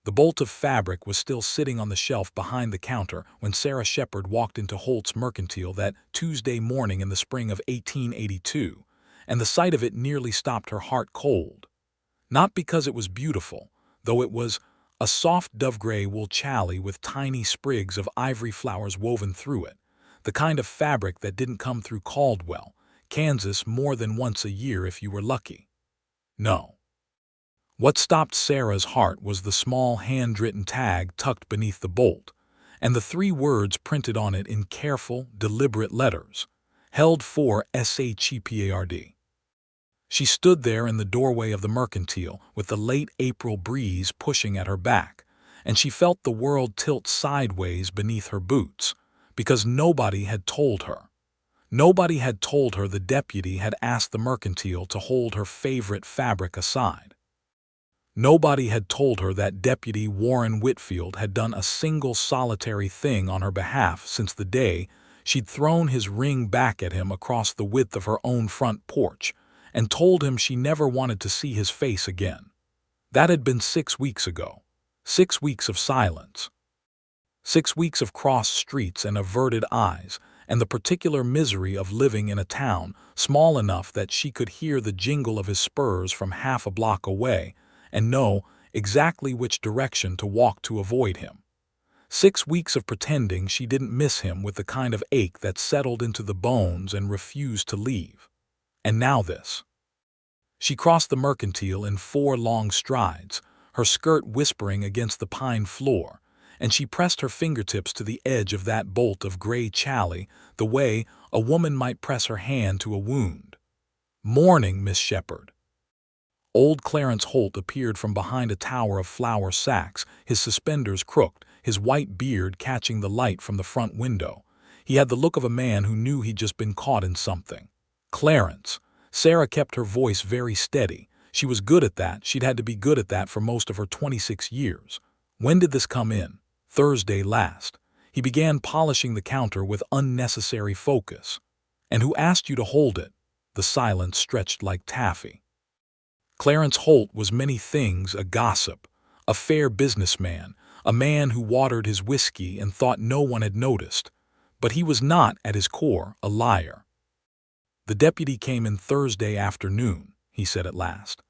The bolt of fabric was still sitting on the shelf behind the counter when Sarah Shepard walked into Holt's Mercantile that Tuesday morning in the spring of 1882, and the sight of it nearly stopped her heart cold. Not because it was beautiful, though it was a soft dove-gray wool chally with tiny sprigs of ivory flowers woven through it, the kind of fabric that didn't come through Caldwell, Kansas more than once a year if you were lucky. No. What stopped Sarah's heart was the small handwritten tag tucked beneath the bolt, and the 3 words printed on it in careful, deliberate letters, held for Shepard. She stood there in the doorway of the Mercantile with the late April breeze pushing at her back, and she felt the world tilt sideways beneath her boots, because nobody had told her. Nobody had told her the deputy had asked the Mercantile to hold her favorite fabric aside. Nobody had told her that Deputy Warren Whitfield had done a single solitary thing on her behalf since the day she'd thrown his ring back at him across the width of her own front porch and told him she never wanted to see his face again. That had been 6 weeks ago. 6 weeks of silence. 6 weeks of crossed streets and averted eyes, and the particular misery of living in a town small enough that she could hear the jingle of his spurs from half a block away and know exactly which direction to walk to avoid him. 6 weeks of pretending she didn't miss him with the kind of ache that settled into the bones and refused to leave. And now this. She crossed the Mercantile in 4 long strides, her skirt whispering against the pine floor, and she pressed her fingertips to the edge of that bolt of gray chally the way a woman might press her hand to a wound. "Morning, Miss Shepard." Old Clarence Holt appeared from behind a tower of flour sacks, his suspenders crooked, his white beard catching the light from the front window. He had the look of a man who knew he'd just been caught in something. "Clarence." Sarah kept her voice very steady. She was good at that. She'd had to be good at that for most of her 26 years. "When did this come in?" "Thursday last." He began polishing the counter with unnecessary focus. "And who asked you to hold it?" The silence stretched like taffy. Clarence Holt was many things: a gossip, a fair businessman, a man who watered his whiskey and thought no one had noticed. But he was not, at his core, a liar. "The deputy came in Thursday afternoon," he said at last.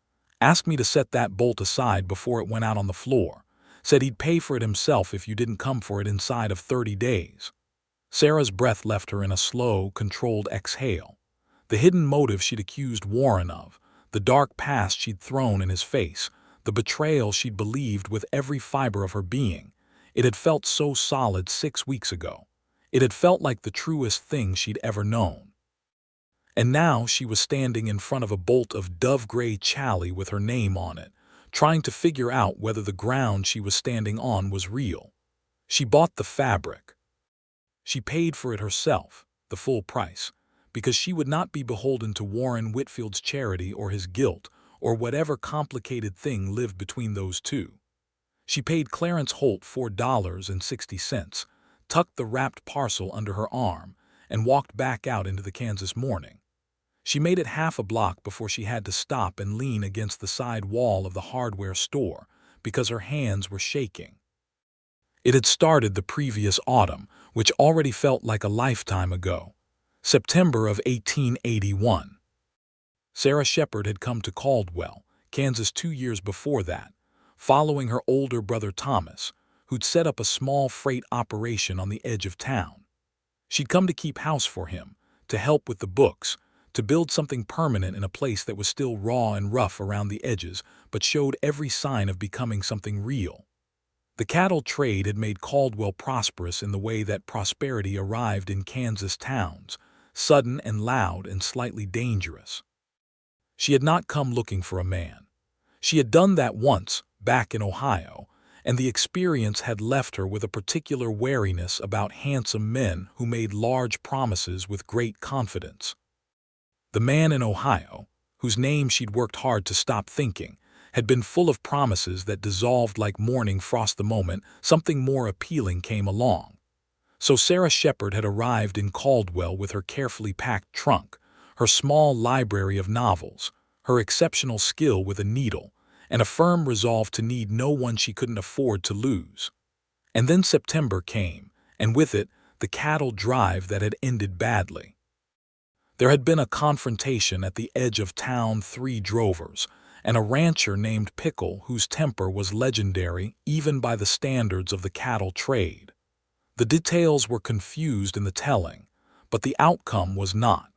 "Asked me to set that bolt aside before it went out on the floor. Said he'd pay for it himself if you didn't come for it inside of 30 days. Sarah's breath left her in a slow, controlled exhale. The hidden motive she'd accused Warren of, the dark past she'd thrown in his face, the betrayal she'd believed with every fiber of her being. It had felt so solid 6 weeks ago. It had felt like the truest thing she'd ever known. And now she was standing in front of a bolt of dove-gray chally with her name on it, trying to figure out whether the ground she was standing on was real. She bought the fabric. She paid for it herself, the full price, because she would not be beholden to Warren Whitfield's charity or his guilt, or whatever complicated thing lived between those two. She paid Clarence Holt $4.60, tucked the wrapped parcel under her arm, and walked back out into the Kansas morning. She made it half a block before she had to stop and lean against the side wall of the hardware store because her hands were shaking. It had started the previous autumn, which already felt like a lifetime ago. September of 1881. Sarah Shepard had come to Caldwell, Kansas 2 years before that, following her older brother Thomas, who'd set up a small freight operation on the edge of town. She'd come to keep house for him, to help with the books, to build something permanent in a place that was still raw and rough around the edges, but showed every sign of becoming something real. The cattle trade had made Caldwell prosperous in the way that prosperity arrived in Kansas towns, sudden and loud and slightly dangerous. She had not come looking for a man. She had done that once, back in Ohio, and the experience had left her with a particular wariness about handsome men who made large promises with great confidence. The man in Ohio, whose name she'd worked hard to stop thinking, had been full of promises that dissolved like morning frost the moment something more appealing came along. So Sarah Shepard had arrived in Caldwell with her carefully packed trunk, her small library of novels, her exceptional skill with a needle, and a firm resolve to need no one she couldn't afford to lose. And then September came, and with it, the cattle drive that had ended badly. There had been a confrontation at the edge of town, 3 drovers, and a rancher named Pickle whose temper was legendary even by the standards of the cattle trade. The details were confused in the telling, but the outcome was not.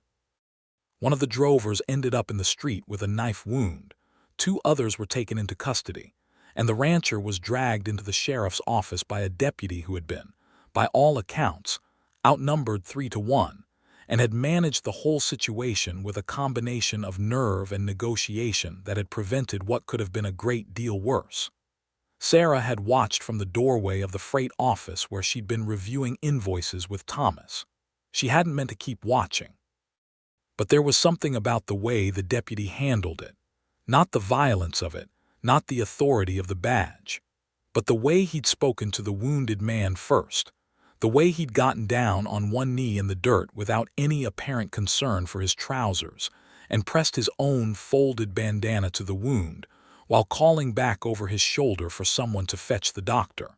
One of the drovers ended up in the street with a knife wound, 2 others were taken into custody, and the rancher was dragged into the sheriff's office by a deputy who had been, by all accounts, outnumbered 3-1, and had managed the whole situation with a combination of nerve and negotiation that had prevented what could have been a great deal worse. Sarah had watched from the doorway of the freight office where she'd been reviewing invoices with Thomas. She hadn't meant to keep watching. But there was something about the way the deputy handled it. Not the violence of it, not the authority of the badge, but the way he'd spoken to the wounded man first, the way he'd gotten down on one knee in the dirt without any apparent concern for his trousers and pressed his own folded bandana to the wound while calling back over his shoulder for someone to fetch the doctor.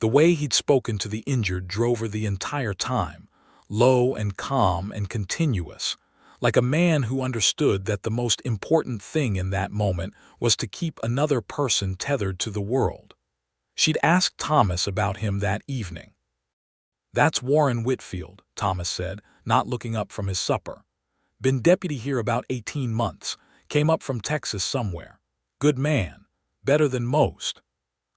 The way he'd spoken to the injured drover the entire time, low and calm and continuous, like a man who understood that the most important thing in that moment was to keep another person tethered to the world. She'd asked Thomas about him that evening. "That's Warren Whitfield," Thomas said, not looking up from his supper. "Been deputy here about 18 months, came up from Texas somewhere. Good man, better than most."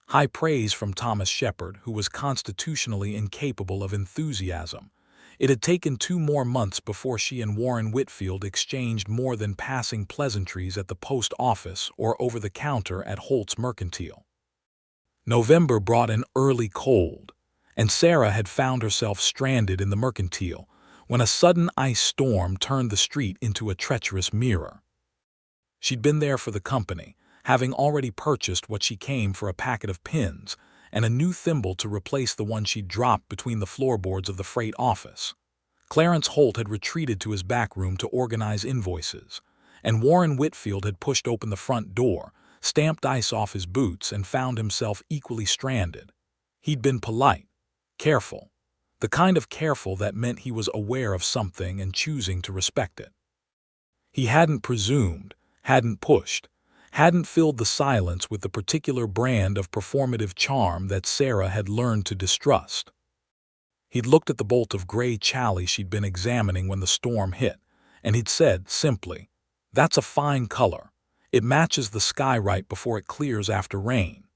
High praise from Thomas Shepard, who was constitutionally incapable of enthusiasm. It had taken 2 more months before she and Warren Whitfield exchanged more than passing pleasantries at the post office or over the counter at Holt's Mercantile. November brought an early cold, and Sarah had found herself stranded in the Mercantile when a sudden ice storm turned the street into a treacherous mirror. She'd been there for the company, having already purchased what she came for, a packet of pins and a new thimble to replace the one she'd dropped between the floorboards of the freight office. Clarence Holt had retreated to his back room to organize invoices, and Warren Whitfield had pushed open the front door, stamped ice off his boots, and found himself equally stranded. He'd been polite, careful, the kind of careful that meant he was aware of something and choosing to respect it. He hadn't presumed, hadn't pushed, hadn't filled the silence with the particular brand of performative charm that Sarah had learned to distrust. He'd looked at the bolt of gray chally she'd been examining when the storm hit, and he'd said simply, "That's a fine color. It matches the sky right before it clears after rain,"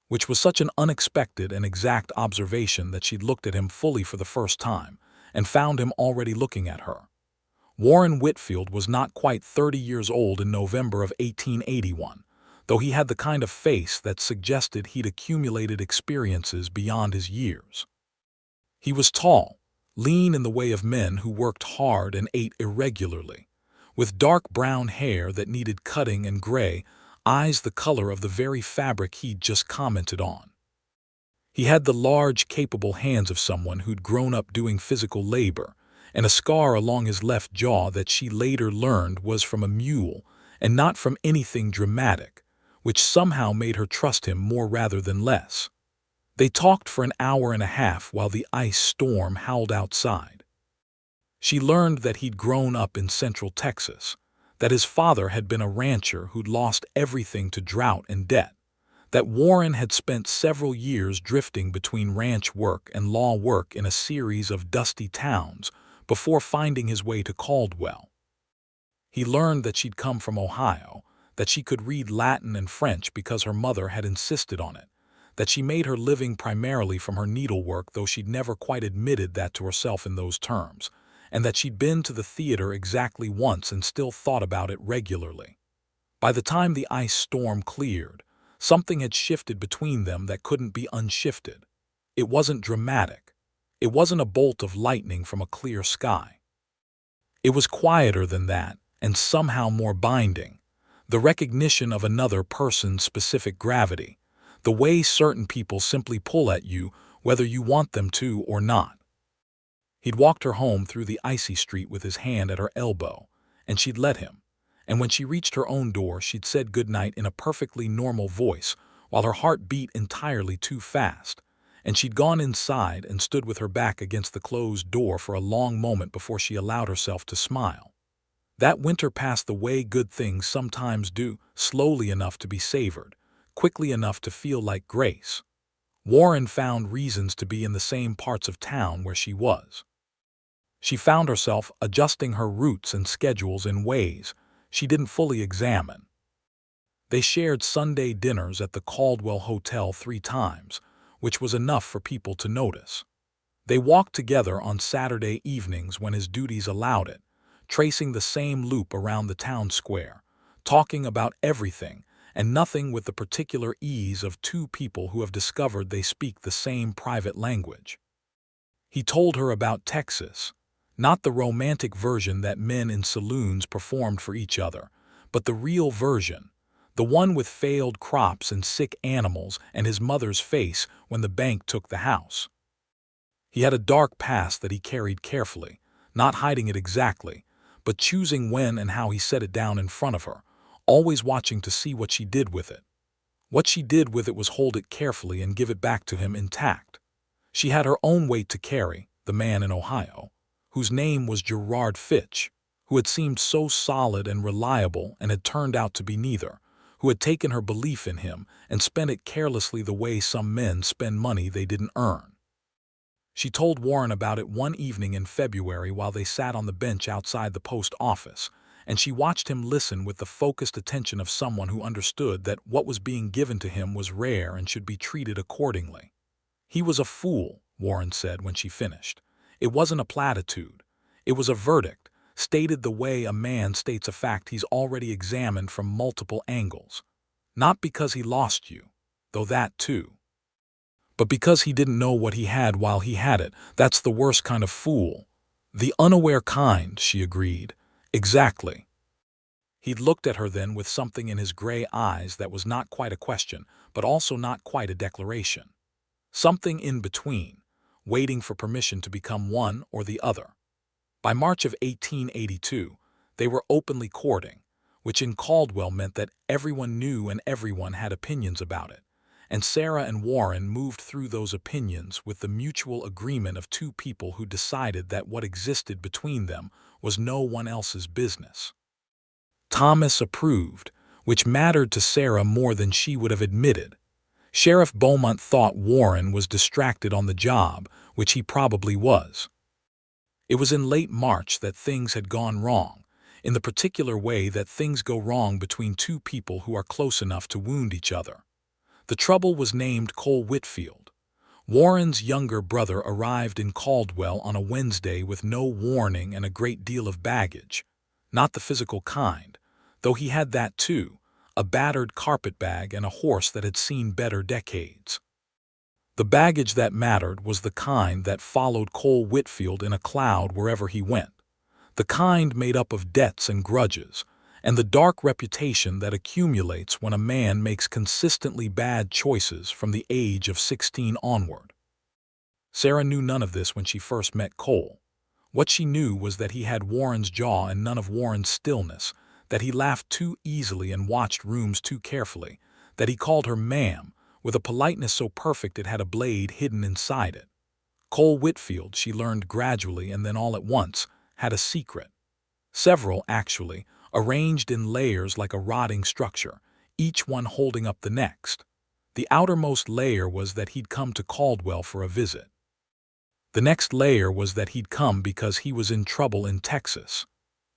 which was such an unexpected and exact observation that she'd looked at him fully for the first time and found him already looking at her. Warren Whitfield was not quite 30 years old in November of 1881, though he had the kind of face that suggested he'd accumulated experiences beyond his years. He was tall, lean in the way of men who worked hard and ate irregularly, with dark brown hair that needed cutting and gray eyes the color of the very fabric he'd just commented on. He had the large, capable hands of someone who'd grown up doing physical labor, and a scar along his left jaw that she later learned was from a mule and not from anything dramatic, which somehow made her trust him more rather than less. They talked for an hour and a half while the ice storm howled outside. She learned that he'd grown up in Central Texas, that his father had been a rancher who'd lost everything to drought and debt, that Warren had spent several years drifting between ranch work and law work in a series of dusty towns before finding his way to Caldwell. He learned that she'd come from Ohio, that she could read Latin and French because her mother had insisted on it, that she made her living primarily from her needlework, though she'd never quite admitted that to herself in those terms, and that she'd been to the theater exactly once and still thought about it regularly. By the time the ice storm cleared, something had shifted between them that couldn't be unshifted. It wasn't dramatic. It wasn't a bolt of lightning from a clear sky. It was quieter than that, and somehow more binding. The recognition of another person's specific gravity, the way certain people simply pull at you whether you want them to or not. He'd walked her home through the icy street with his hand at her elbow, and she'd let him, and when she reached her own door she'd said goodnight in a perfectly normal voice, while her heart beat entirely too fast, and she'd gone inside and stood with her back against the closed door for a long moment before she allowed herself to smile. That winter passed the way good things sometimes do, slowly enough to be savored, quickly enough to feel like grace. Warren found reasons to be in the same parts of town where she was. She found herself adjusting her routes and schedules in ways she didn't fully examine. They shared Sunday dinners at the Caldwell Hotel 3 times, which was enough for people to notice. They walked together on Saturday evenings when his duties allowed it, tracing the same loop around the town square, talking about everything and nothing with the particular ease of two people who have discovered they speak the same private language. He told her about Texas, not the romantic version that men in saloons performed for each other, but the real version, the one with failed crops and sick animals and his mother's face when the bank took the house. He had a dark past that he carried carefully, not hiding it exactly, but choosing when and how he set it down in front of her, always watching to see what she did with it. What she did with it was hold it carefully and give it back to him intact. She had her own weight to carry, the man in Ohio, whose name was Gerard Fitch, who had seemed so solid and reliable and had turned out to be neither, who had taken her belief in him and spent it carelessly the way some men spend money they didn't earn. She told Warren about it one evening in February while they sat on the bench outside the post office, and she watched him listen with the focused attention of someone who understood that what was being given to him was rare and should be treated accordingly. He was a fool, Warren said when she finished. It wasn't a platitude. It was a verdict, stated the way a man states a fact he's already examined from multiple angles. Not because he lost you, though that too, but because he didn't know what he had while he had it. That's the worst kind of fool. The unaware kind, she agreed. Exactly. He'd looked at her then with something in his gray eyes that was not quite a question, but also not quite a declaration. Something in between, waiting for permission to become one or the other. By March of 1882, they were openly courting, which in Caldwell meant that everyone knew and everyone had opinions about it. And Sarah and Warren moved through those opinions with the mutual agreement of two people who decided that what existed between them was no one else's business. Thomas approved, which mattered to Sarah more than she would have admitted. Sheriff Beaumont thought Warren was distracted on the job, which he probably was. It was in late March that things had gone wrong, in the particular way that things go wrong between two people who are close enough to wound each other. The trouble was named Cole Whitfield. Warren's younger brother arrived in Caldwell on a Wednesday with no warning and a great deal of baggage. Not the physical kind, though he had that too, a battered carpetbag and a horse that had seen better decades. The baggage that mattered was the kind that followed Cole Whitfield in a cloud wherever he went, the kind made up of debts and grudges, and the dark reputation that accumulates when a man makes consistently bad choices from the age of 16 onward. Sarah knew none of this when she first met Cole. What she knew was that he had Warren's jaw and none of Warren's stillness, that he laughed too easily and watched rooms too carefully, that he called her ma'am, with a politeness so perfect it had a blade hidden inside it. Cole Whitfield, she learned gradually and then all at once, had a secret. Several, actually, arranged in layers like a rotting structure, each one holding up the next. The outermost layer was that he'd come to Caldwell for a visit. The next layer was that he'd come because he was in trouble in Texas.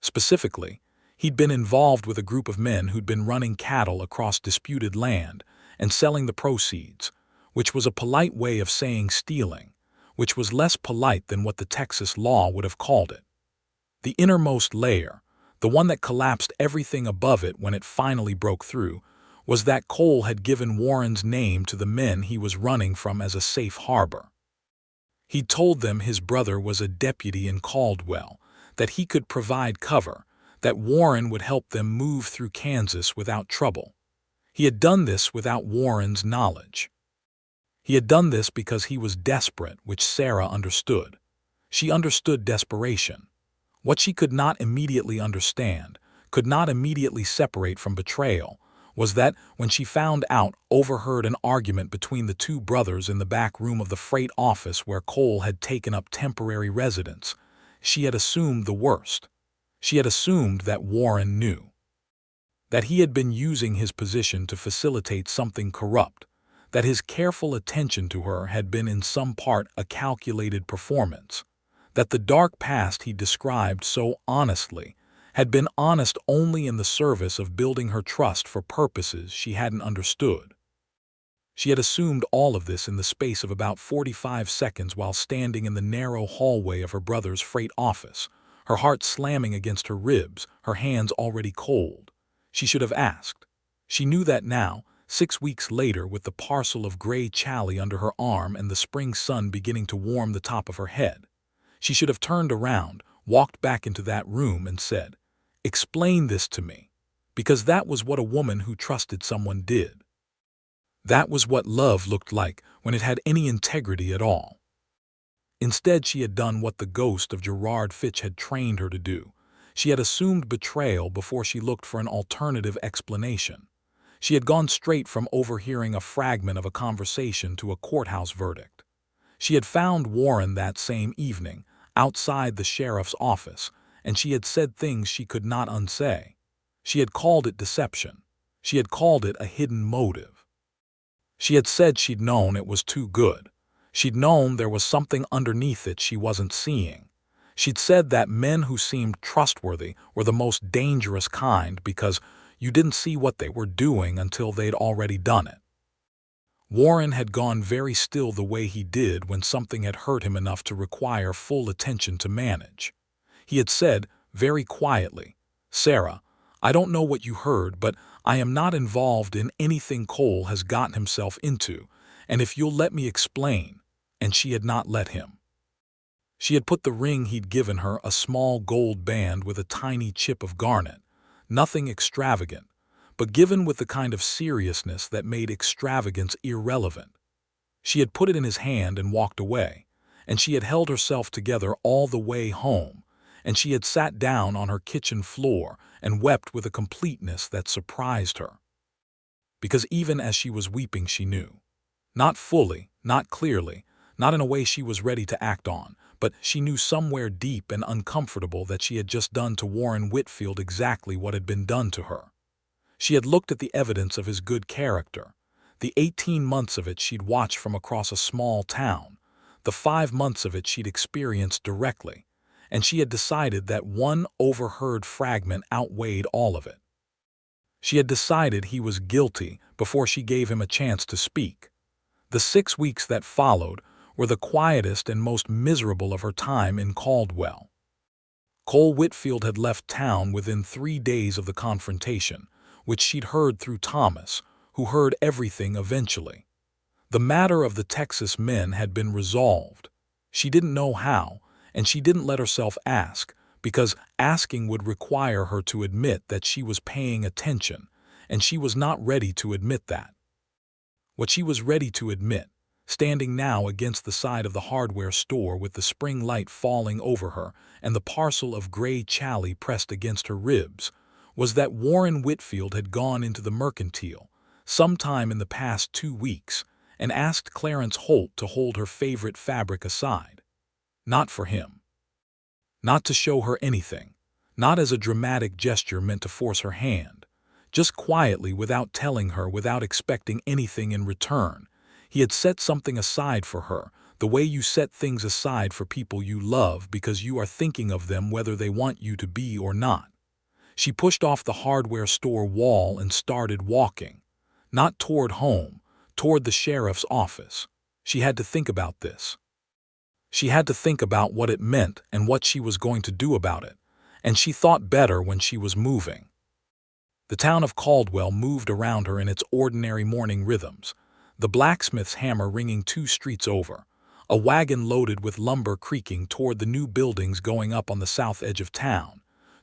Specifically, he'd been involved with a group of men who'd been running cattle across disputed land and selling the proceeds, which was a polite way of saying stealing, which was less polite than what the Texas law would have called it. The innermost layer, the one that collapsed everything above it when it finally broke through, was that Cole had given Warren's name to the men he was running from as a safe harbor. He'd told them his brother was a deputy in Caldwell, that he could provide cover, that Warren would help them move through Kansas without trouble. He had done this without Warren's knowledge. He had done this because he was desperate, which Sarah understood. She understood desperation. What she could not immediately understand, could not immediately separate from betrayal was that when she found out, overheard an argument between the two brothers in the back room of the freight office where Cole had taken up temporary residence, she had assumed the worst. She had assumed that Warren knew. That he had been using his position to facilitate something corrupt, that his careful attention to her had been in some part a calculated performance, that the dark past he described so honestly had been honest only in the service of building her trust for purposes she hadn't understood. She had assumed all of this in the space of about 45 seconds while standing in the narrow hallway of her brother's freight office, her heart slamming against her ribs, her hands already cold. She should have asked. She knew that now, 6 weeks later, with the parcel of gray chali under her arm and the spring sun beginning to warm the top of her head. She should have turned around, walked back into that room and said, "Explain this to me," because that was what a woman who trusted someone did. That was what love looked like when it had any integrity at all. Instead, she had done what the ghost of Gerard Fitch had trained her to do. She had assumed betrayal before she looked for an alternative explanation. She had gone straight from overhearing a fragment of a conversation to a courthouse verdict. She had found Warren that same evening, outside the sheriff's office, and she had said things she could not unsay. She had called it deception. She had called it a hidden motive. She had said she'd known it was too good. She'd known there was something underneath it she wasn't seeing. She'd said that men who seemed trustworthy were the most dangerous kind because you didn't see what they were doing until they'd already done it. Warren had gone very still the way he did when something had hurt him enough to require full attention to manage. He had said, very quietly, "Sarah, I don't know what you heard, but I am not involved in anything Cole has gotten himself into, and if you'll let me explain," and she had not let him. She had put the ring he'd given her, a small gold band with a tiny chip of garnet, nothing extravagant, but given with the kind of seriousness that made extravagance irrelevant. She had put it in his hand and walked away, and she had held herself together all the way home, and she had sat down on her kitchen floor and wept with a completeness that surprised her. Because even as she was weeping, she knew. Not fully, not clearly, not in a way she was ready to act on, but she knew somewhere deep and uncomfortable that she had just done to Warren Whitfield exactly what had been done to her. She had looked at the evidence of his good character, the 18 months of it she'd watched from across a small town, the 5 months of it she'd experienced directly, and she had decided that one overheard fragment outweighed all of it. She had decided he was guilty before she gave him a chance to speak. The 6 weeks that followed were the quietest and most miserable of her time in Caldwell. Cole Whitfield had left town within 3 days of the confrontation, which she'd heard through Thomas, who heard everything eventually. The matter of the Texas men had been resolved. She didn't know how, and she didn't let herself ask, because asking would require her to admit that she was paying attention, and she was not ready to admit that. What she was ready to admit, standing now against the side of the hardware store with the spring light falling over her and the parcel of gray chali pressed against her ribs, was that Warren Whitfield had gone into the Mercantile sometime in the past 2 weeks and asked Clarence Holt to hold her favorite fabric aside. Not for him. Not to show her anything. Not as a dramatic gesture meant to force her hand. Just quietly, without telling her, without expecting anything in return. He had set something aside for her, the way you set things aside for people you love because you are thinking of them whether they want you to be or not. She pushed off the hardware store wall and started walking. Not toward home, toward the sheriff's office. She had to think about this. She had to think about what it meant and what she was going to do about it, and she thought better when she was moving. The town of Caldwell moved around her in its ordinary morning rhythms, the blacksmith's hammer ringing 2 streets over, a wagon loaded with lumber creaking toward the new buildings going up on the south edge of town,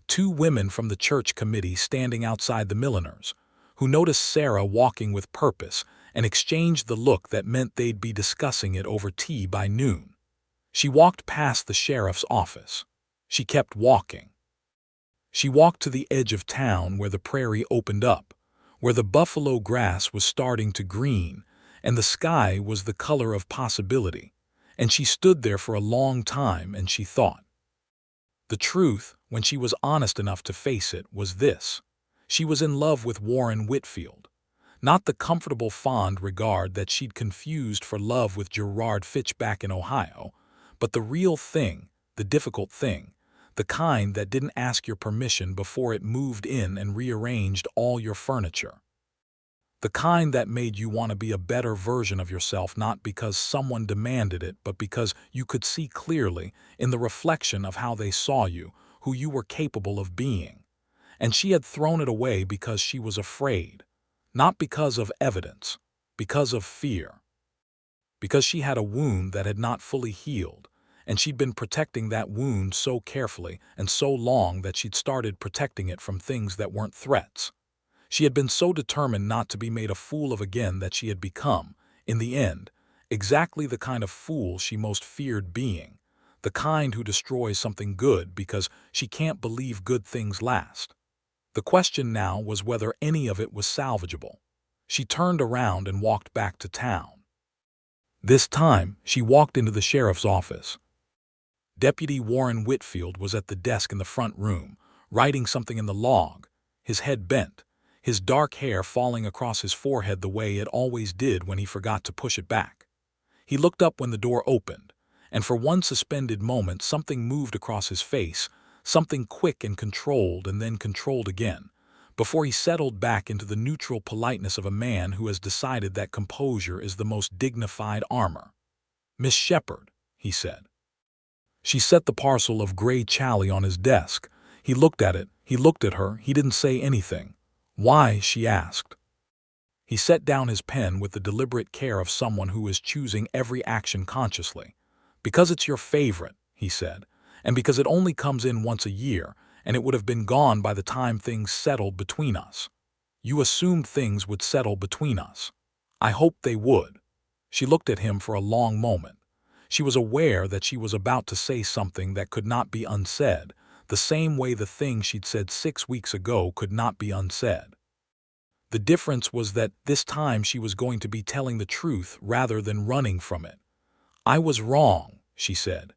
2 women from the church committee standing outside the milliner's, who noticed Sarah walking with purpose and exchanged the look that meant they'd be discussing it over tea by noon. She walked past the sheriff's office. She kept walking. She walked to the edge of town where the prairie opened up, where the buffalo grass was starting to green, and the sky was the color of possibility. And she stood there for a long time and she thought. The truth, when she was honest enough to face it, was this. She was in love with Warren Whitfield. Not the comfortable fond regard that she'd confused for love with Gerard Fitch back in Ohio, but the real thing, the difficult thing, the kind that didn't ask your permission before it moved in and rearranged all your furniture. The kind that made you want to be a better version of yourself, not because someone demanded it, but because you could see clearly, in the reflection of how they saw you, who you were capable of being. And she had thrown it away because she was afraid. Not because of evidence, because of fear. Because she had a wound that had not fully healed, and she'd been protecting that wound so carefully and so long that she'd started protecting it from things that weren't threats. She had been so determined not to be made a fool of again that she had become, in the end, exactly the kind of fool she most feared being, the kind who destroys something good because she can't believe good things last. The question now was whether any of it was salvageable. She turned around and walked back to town. This time, she walked into the sheriff's office. Deputy Warren Whitfield was at the desk in the front room, writing something in the log, his head bent, his dark hair falling across his forehead the way it always did when he forgot to push it back. He looked up when the door opened, and for one suspended moment something moved across his face, something quick and controlled and then controlled again, before he settled back into the neutral politeness of a man who has decided that composure is the most dignified armor. "Miss Shepard," he said. She set the parcel of gray chally on his desk. He looked at it, he looked at her, he didn't say anything. "Why?" she asked. He set down his pen with the deliberate care of someone who is choosing every action consciously. "Because it's your favorite," he said, "and because it only comes in once a year, and it would have been gone by the time things settled between us. You assumed things would settle between us. I hoped they would." She looked at him for a long moment. She was aware that she was about to say something that could not be unsaid, the same way the thing she'd said 6 weeks ago could not be unsaid. The difference was that this time she was going to be telling the truth rather than running from it. "I was wrong," she said.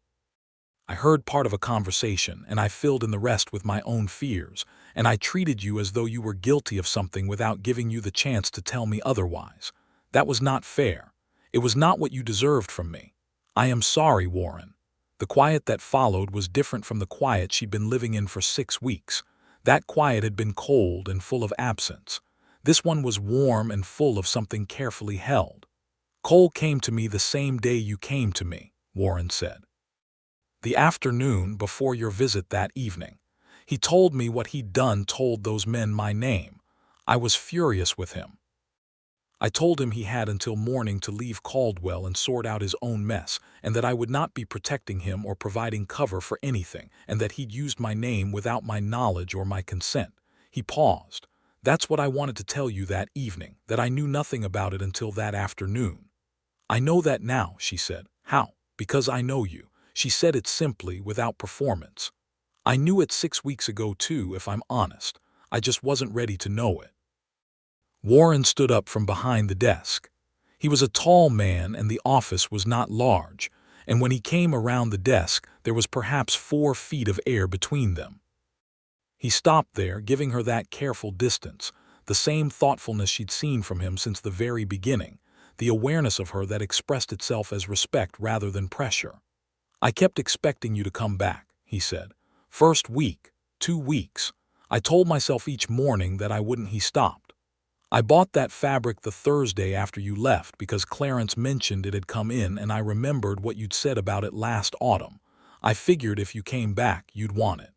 "I heard part of a conversation, and I filled in the rest with my own fears, and I treated you as though you were guilty of something without giving you the chance to tell me otherwise. That was not fair. It was not what you deserved from me. I am sorry, Warren." The quiet that followed was different from the quiet she'd been living in for 6 weeks. That quiet had been cold and full of absence. This one was warm and full of something carefully held. "Cole came to me the same day you came to me," Warren said. "The afternoon before your visit that evening. He told me what he'd done, told those men my name. I was furious with him. I told him he had until morning to leave Caldwell and sort out his own mess, and that I would not be protecting him or providing cover for anything, and that he'd used my name without my knowledge or my consent." He paused. "That's what I wanted to tell you that evening, that I knew nothing about it until that afternoon." "I know that now," she said. "How?" "Because I know you." She said it simply, without performance. "I knew it 6 weeks ago too, if I'm honest. I just wasn't ready to know it." Warren stood up from behind the desk. He was a tall man and the office was not large, and when he came around the desk there was perhaps 4 feet of air between them. He stopped there, giving her that careful distance, the same thoughtfulness she'd seen from him since the very beginning, the awareness of her that expressed itself as respect rather than pressure. "I kept expecting you to come back," he said. "First week, 2 weeks. I told myself each morning that I wouldn't." He stopped. "I bought that fabric the Thursday after you left because Clarence mentioned it had come in and I remembered what you'd said about it last autumn. I figured if you came back, you'd want it.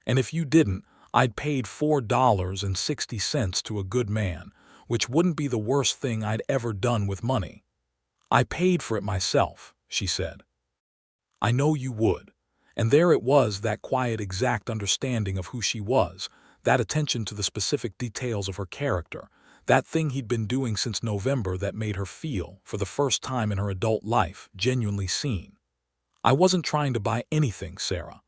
And if you didn't, I'd paid $4.60 to a good man, which wouldn't be the worst thing I'd ever done with money. I paid for it myself," she said. "I know you would." And there it was, that quiet, exact understanding of who she was, that attention to the specific details of her character, that thing he'd been doing since November that made her feel, for the first time in her adult life, genuinely seen. "I wasn't trying to buy anything, Sarah.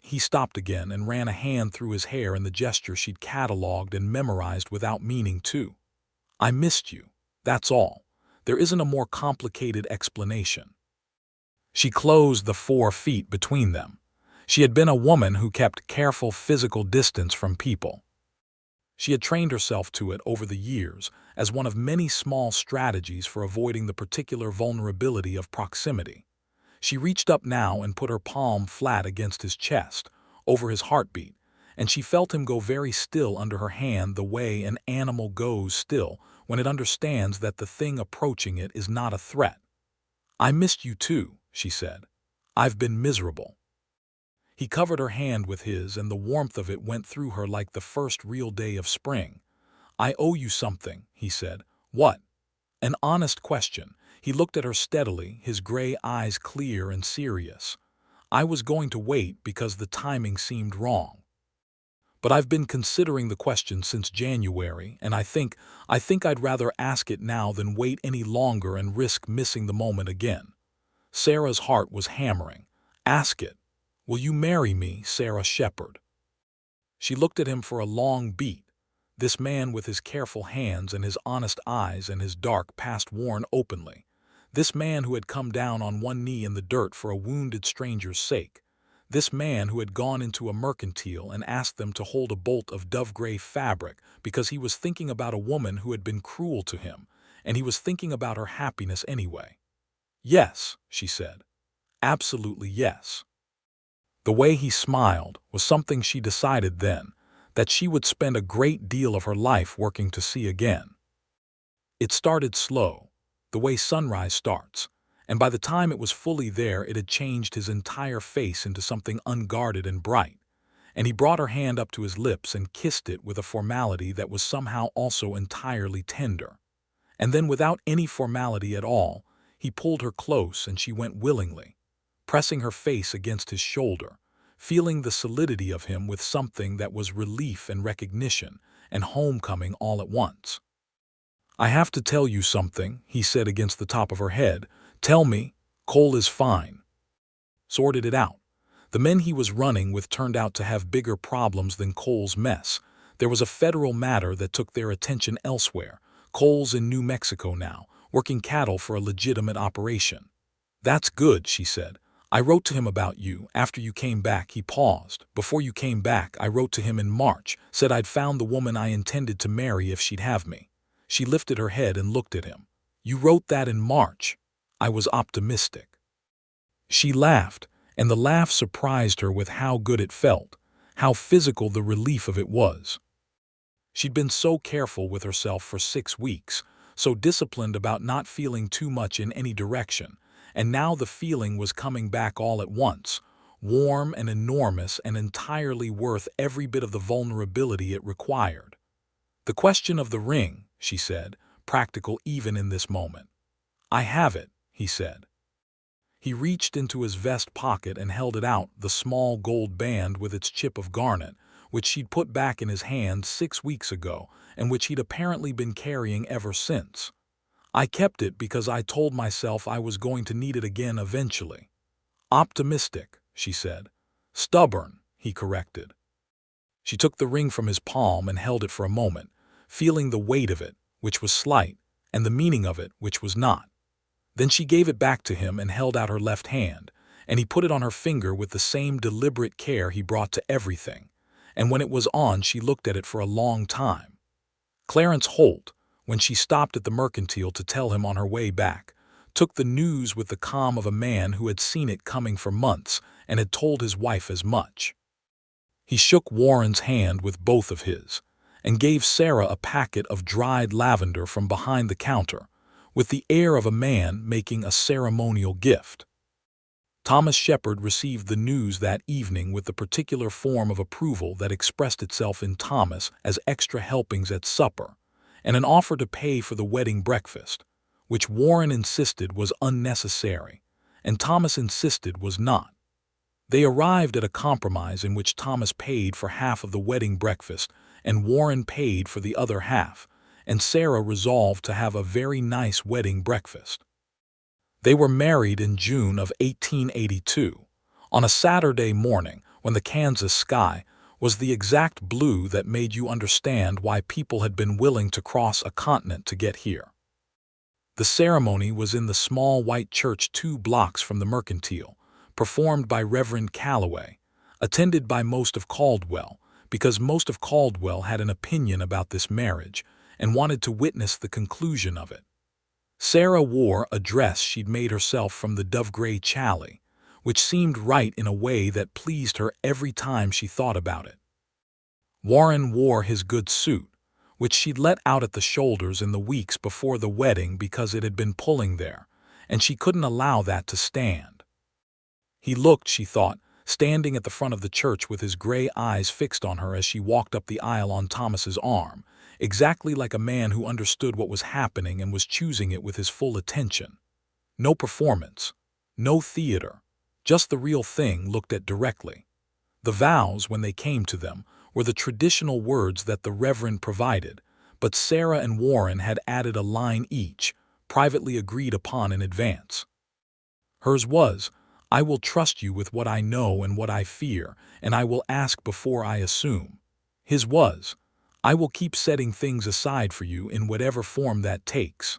He stopped again and ran a hand through his hair in the gesture she'd cataloged and memorized without meaning to. I missed you. That's all. There isn't a more complicated explanation. She closed the 4 feet between them. She had been a woman who kept careful physical distance from people. She had trained herself to it over the years as one of many small strategies for avoiding the particular vulnerability of proximity. She reached up now and put her palm flat against his chest, over his heartbeat, and she felt him go very still under her hand the way an animal goes still when it understands that the thing approaching it is not a threat. "I missed you too," she said. "I've been miserable." He covered her hand with his, and the warmth of it went through her like the first real day of spring. "I owe you something," he said. "What?" An honest question. He looked at her steadily, his gray eyes clear and serious. "I was going to wait because the timing seemed wrong. But I've been considering the question since January, and I think I'd rather ask it now than wait any longer and risk missing the moment again." Sarah's heart was hammering. "Ask it. Will you marry me, Sarah Shepard?" She looked at him for a long beat. This man with his careful hands and his honest eyes and his dark past worn openly. This man who had come down on one knee in the dirt for a wounded stranger's sake. This man who had gone into a mercantile and asked them to hold a bolt of dove-gray fabric because he was thinking about a woman who had been cruel to him, and he was thinking about her happiness anyway. "Yes," she said. "Absolutely yes." The way he smiled was something she decided then, that she would spend a great deal of her life working to see again. It started slow, the way sunrise starts, and by the time it was fully there it had changed his entire face into something unguarded and bright, and he brought her hand up to his lips and kissed it with a formality that was somehow also entirely tender. And then without any formality at all, he pulled her close and she went willingly, pressing her face against his shoulder, feeling the solidity of him with something that was relief and recognition and homecoming all at once. "I have to tell you something," he said against the top of her head. "Tell me, Cole is fine." Sorted it out. The men he was running with turned out to have bigger problems than Cole's mess. There was a federal matter that took their attention elsewhere. Cole's in New Mexico now, working cattle for a legitimate operation. "That's good," she said. "I wrote to him about you after you came back." He paused. "Before you came back, I wrote to him in March, said I'd found the woman I intended to marry if she'd have me." She lifted her head and looked at him. "You wrote that in March?" "I was optimistic." She laughed, and the laugh surprised her with how good it felt, how physical the relief of it was. She'd been so careful with herself for 6 weeks, so disciplined about not feeling too much in any direction, and now the feeling was coming back all at once, warm and enormous and entirely worth every bit of the vulnerability it required. "The question of the ring," she said, practical even in this moment. "I have it," he said. He reached into his vest pocket and held it out, the small gold band with its chip of garnet, which she'd put back in his hand 6 weeks ago and which he'd apparently been carrying ever since. "I kept it because I told myself I was going to need it again eventually." "Optimistic," she said. "Stubborn," he corrected. She took the ring from his palm and held it for a moment, feeling the weight of it, which was slight, and the meaning of it, which was not. Then she gave it back to him and held out her left hand, and he put it on her finger with the same deliberate care he brought to everything, and when it was on she looked at it for a long time. Clarence Holt, when she stopped at the Mercantile to tell him on her way back, took the news with the calm of a man who had seen it coming for months and had told his wife as much. He shook Warren's hand with both of his, and gave Sarah a packet of dried lavender from behind the counter, with the air of a man making a ceremonial gift. Thomas Shepard received the news that evening with the particular form of approval that expressed itself in Thomas as extra helpings at supper, and an offer to pay for the wedding breakfast, which Warren insisted was unnecessary, and Thomas insisted was not. They arrived at a compromise in which Thomas paid for half of the wedding breakfast and Warren paid for the other half, and Sarah resolved to have a very nice wedding breakfast. They were married in June of 1882. On a Saturday morning, when the Kansas sky was the exact blue that made you understand why people had been willing to cross a continent to get here. The ceremony was in the small white church 2 blocks from the Mercantile, performed by Reverend Calloway, attended by most of Caldwell, because most of Caldwell had an opinion about this marriage and wanted to witness the conclusion of it. Sarah wore a dress she'd made herself from the dove-gray challis, which seemed right in a way that pleased her every time she thought about it. Warren wore his good suit, which she'd let out at the shoulders in the weeks before the wedding because it had been pulling there, and she couldn't allow that to stand. He looked, she thought, standing at the front of the church with his gray eyes fixed on her as she walked up the aisle on Thomas's arm, exactly like a man who understood what was happening and was choosing it with his full attention. No performance, no theater, just the real thing looked at directly. The vows, when they came to them, were the traditional words that the Reverend provided, but Sarah and Warren had added a line each, privately agreed upon in advance. Hers was, "I will trust you with what I know and what I fear, and I will ask before I assume." His was, "I will keep setting things aside for you in whatever form that takes."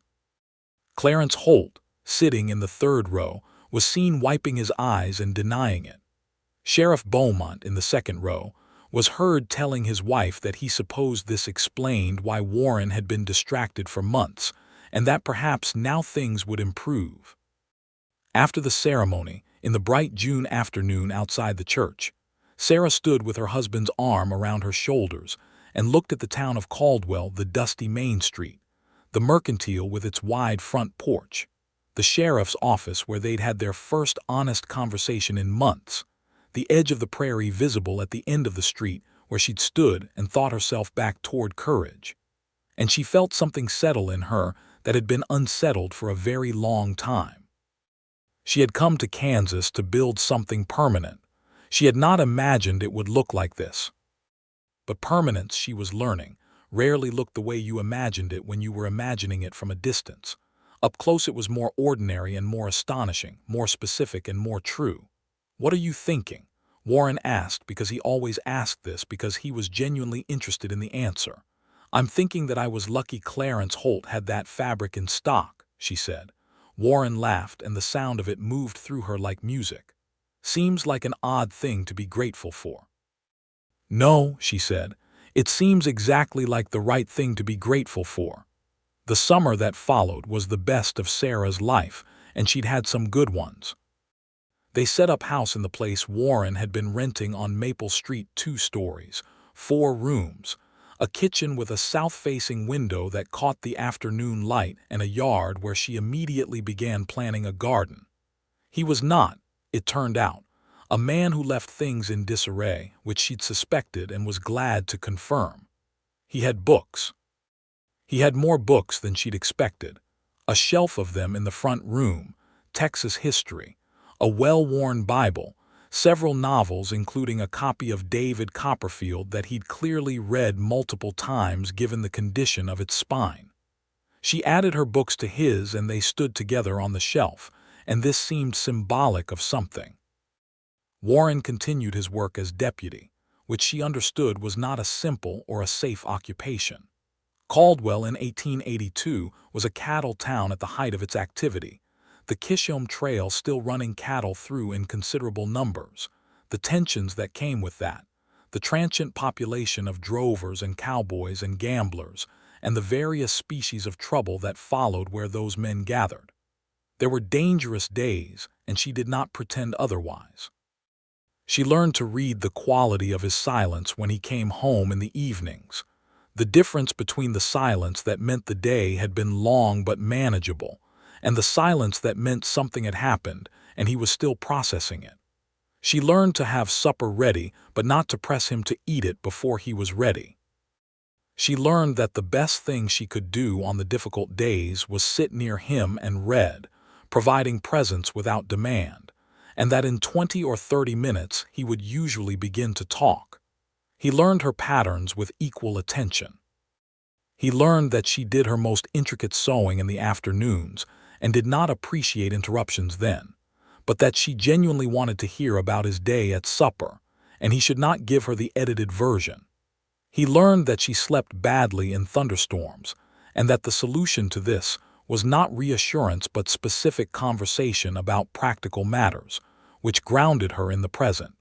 Clarence Holt, sitting in the 3rd row, was seen wiping his eyes and denying it. Sheriff Beaumont, in the 2nd row, was heard telling his wife that he supposed this explained why Warren had been distracted for months, and that perhaps now things would improve. After the ceremony, in the bright June afternoon outside the church, Sarah stood with her husband's arm around her shoulders and looked at the town of Caldwell, the dusty Main Street, the Mercantile with its wide front porch, the sheriff's office where they'd had their first honest conversation in months, the edge of the prairie visible at the end of the street where she'd stood and thought herself back toward courage. And she felt something settle in her that had been unsettled for a very long time. She had come to Kansas to build something permanent. She had not imagined it would look like this. But permanence, she was learning, rarely looked the way you imagined it when you were imagining it from a distance. Up close it was more ordinary and more astonishing, more specific and more true. "What are you thinking?" Warren asked, because he always asked this because he was genuinely interested in the answer. "I'm thinking that I was lucky Clarence Holt had that fabric in stock," she said. Warren laughed, and the sound of it moved through her like music. "Seems like an odd thing to be grateful for." "No," she said, "it seems exactly like the right thing to be grateful for." The summer that followed was the best of Sarah's life, and she'd had some good ones. They set up house in the place Warren had been renting on Maple Street, 2 stories, 4 rooms, a kitchen with a south-facing window that caught the afternoon light, and a yard where she immediately began planning a garden. He was not, it turned out, a man who left things in disarray, which she'd suspected and was glad to confirm. He had books. He had more books than she'd expected. A shelf of them in the front room, Texas history, a well-worn Bible, several novels including a copy of David Copperfield that he'd clearly read multiple times given the condition of its spine. She added her books to his and they stood together on the shelf, and this seemed symbolic of something. Warren continued his work as deputy, which she understood was not a simple or a safe occupation. Caldwell in 1882 was a cattle town at the height of its activity, the Kishom Trail still running cattle through in considerable numbers, the tensions that came with that, the transient population of drovers and cowboys and gamblers, and the various species of trouble that followed where those men gathered. There were dangerous days, and she did not pretend otherwise. She learned to read the quality of his silence when he came home in the evenings, the difference between the silence that meant the day had been long but manageable, and the silence that meant something had happened and he was still processing it. She learned to have supper ready, but not to press him to eat it before he was ready. She learned that the best thing she could do on the difficult days was sit near him and read, providing presence without demand, and that in 20 or 30 minutes he would usually begin to talk. He learned her patterns with equal attention. He learned that she did her most intricate sewing in the afternoons and did not appreciate interruptions then, but that she genuinely wanted to hear about his day at supper, and he should not give her the edited version. He learned that she slept badly in thunderstorms, and that the solution to this was not reassurance but specific conversation about practical matters, which grounded her in the present.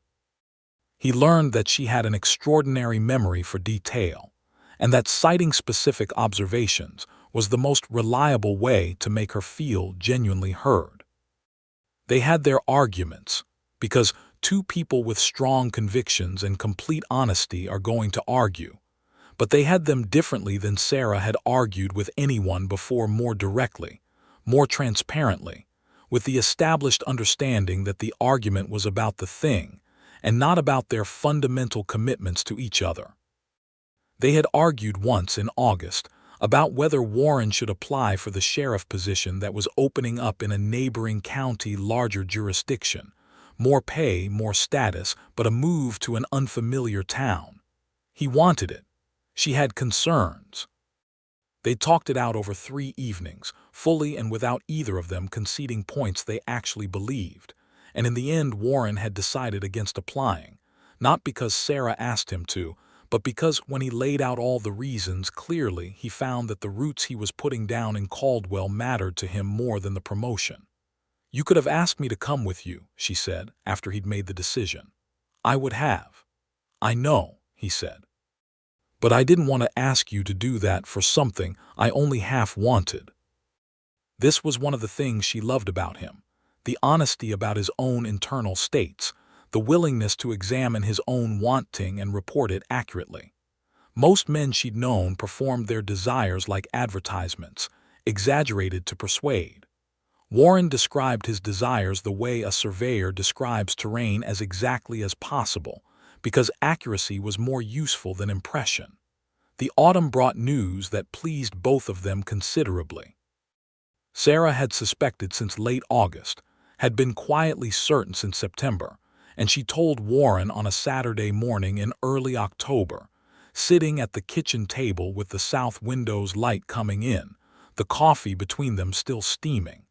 He learned that she had an extraordinary memory for detail, and that citing specific observations was the most reliable way to make her feel genuinely heard. They had their arguments, because two people with strong convictions and complete honesty are going to argue, but they had them differently than Sarah had argued with anyone before, more directly, more transparently, with the established understanding that the argument was about the thing and not about their fundamental commitments to each other. They had argued once in August about whether Warren should apply for the sheriff position that was opening up in a neighboring county, larger jurisdiction, more pay, more status, but a move to an unfamiliar town. He wanted it. She had concerns. They talked it out over 3 evenings, fully and without either of them conceding points they actually believed, and in the end Warren had decided against applying, not because Sarah asked him to, but because when he laid out all the reasons clearly, he found that the roots he was putting down in Caldwell mattered to him more than the promotion. "You could have asked me to come with you," she said, after he'd made the decision. "I would have." "I know," he said. "But I didn't want to ask you to do that for something I only half wanted." This was one of the things she loved about him, the honesty about his own internal states, the willingness to examine his own wanting and report it accurately. Most men she'd known performed their desires like advertisements, exaggerated to persuade. Warren described his desires the way a surveyor describes terrain, as exactly as possible, because accuracy was more useful than impression. The autumn brought news that pleased both of them considerably. Sarah had suspected since late August, had been quietly certain since September, and she told Warren on a Saturday morning in early October, sitting at the kitchen table with the south window's light coming in, the coffee between them still steaming.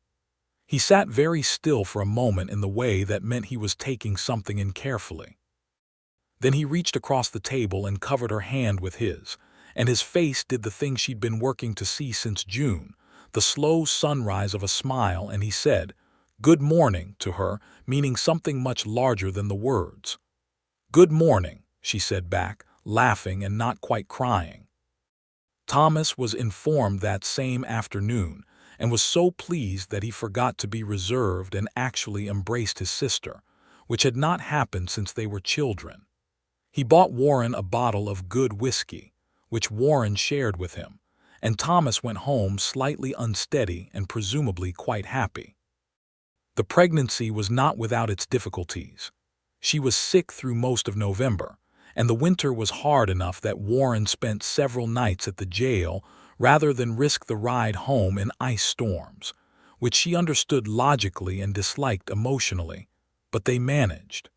He sat very still for a moment in the way that meant he was taking something in carefully. Then he reached across the table and covered her hand with his, and his face did the thing she'd been working to see since June, the slow sunrise of a smile, and he said, "Good morning," to her, meaning something much larger than the words. "Good morning," she said back, laughing and not quite crying. Thomas was informed that same afternoon, and was so pleased that he forgot to be reserved and actually embraced his sister, which had not happened since they were children. He bought Warren a bottle of good whiskey, which Warren shared with him, and Thomas went home slightly unsteady and presumably quite happy. The pregnancy was not without its difficulties. She was sick through most of November, and the winter was hard enough that Warren spent several nights at the jail rather than risk the ride home in ice storms, which she understood logically and disliked emotionally, but they managed.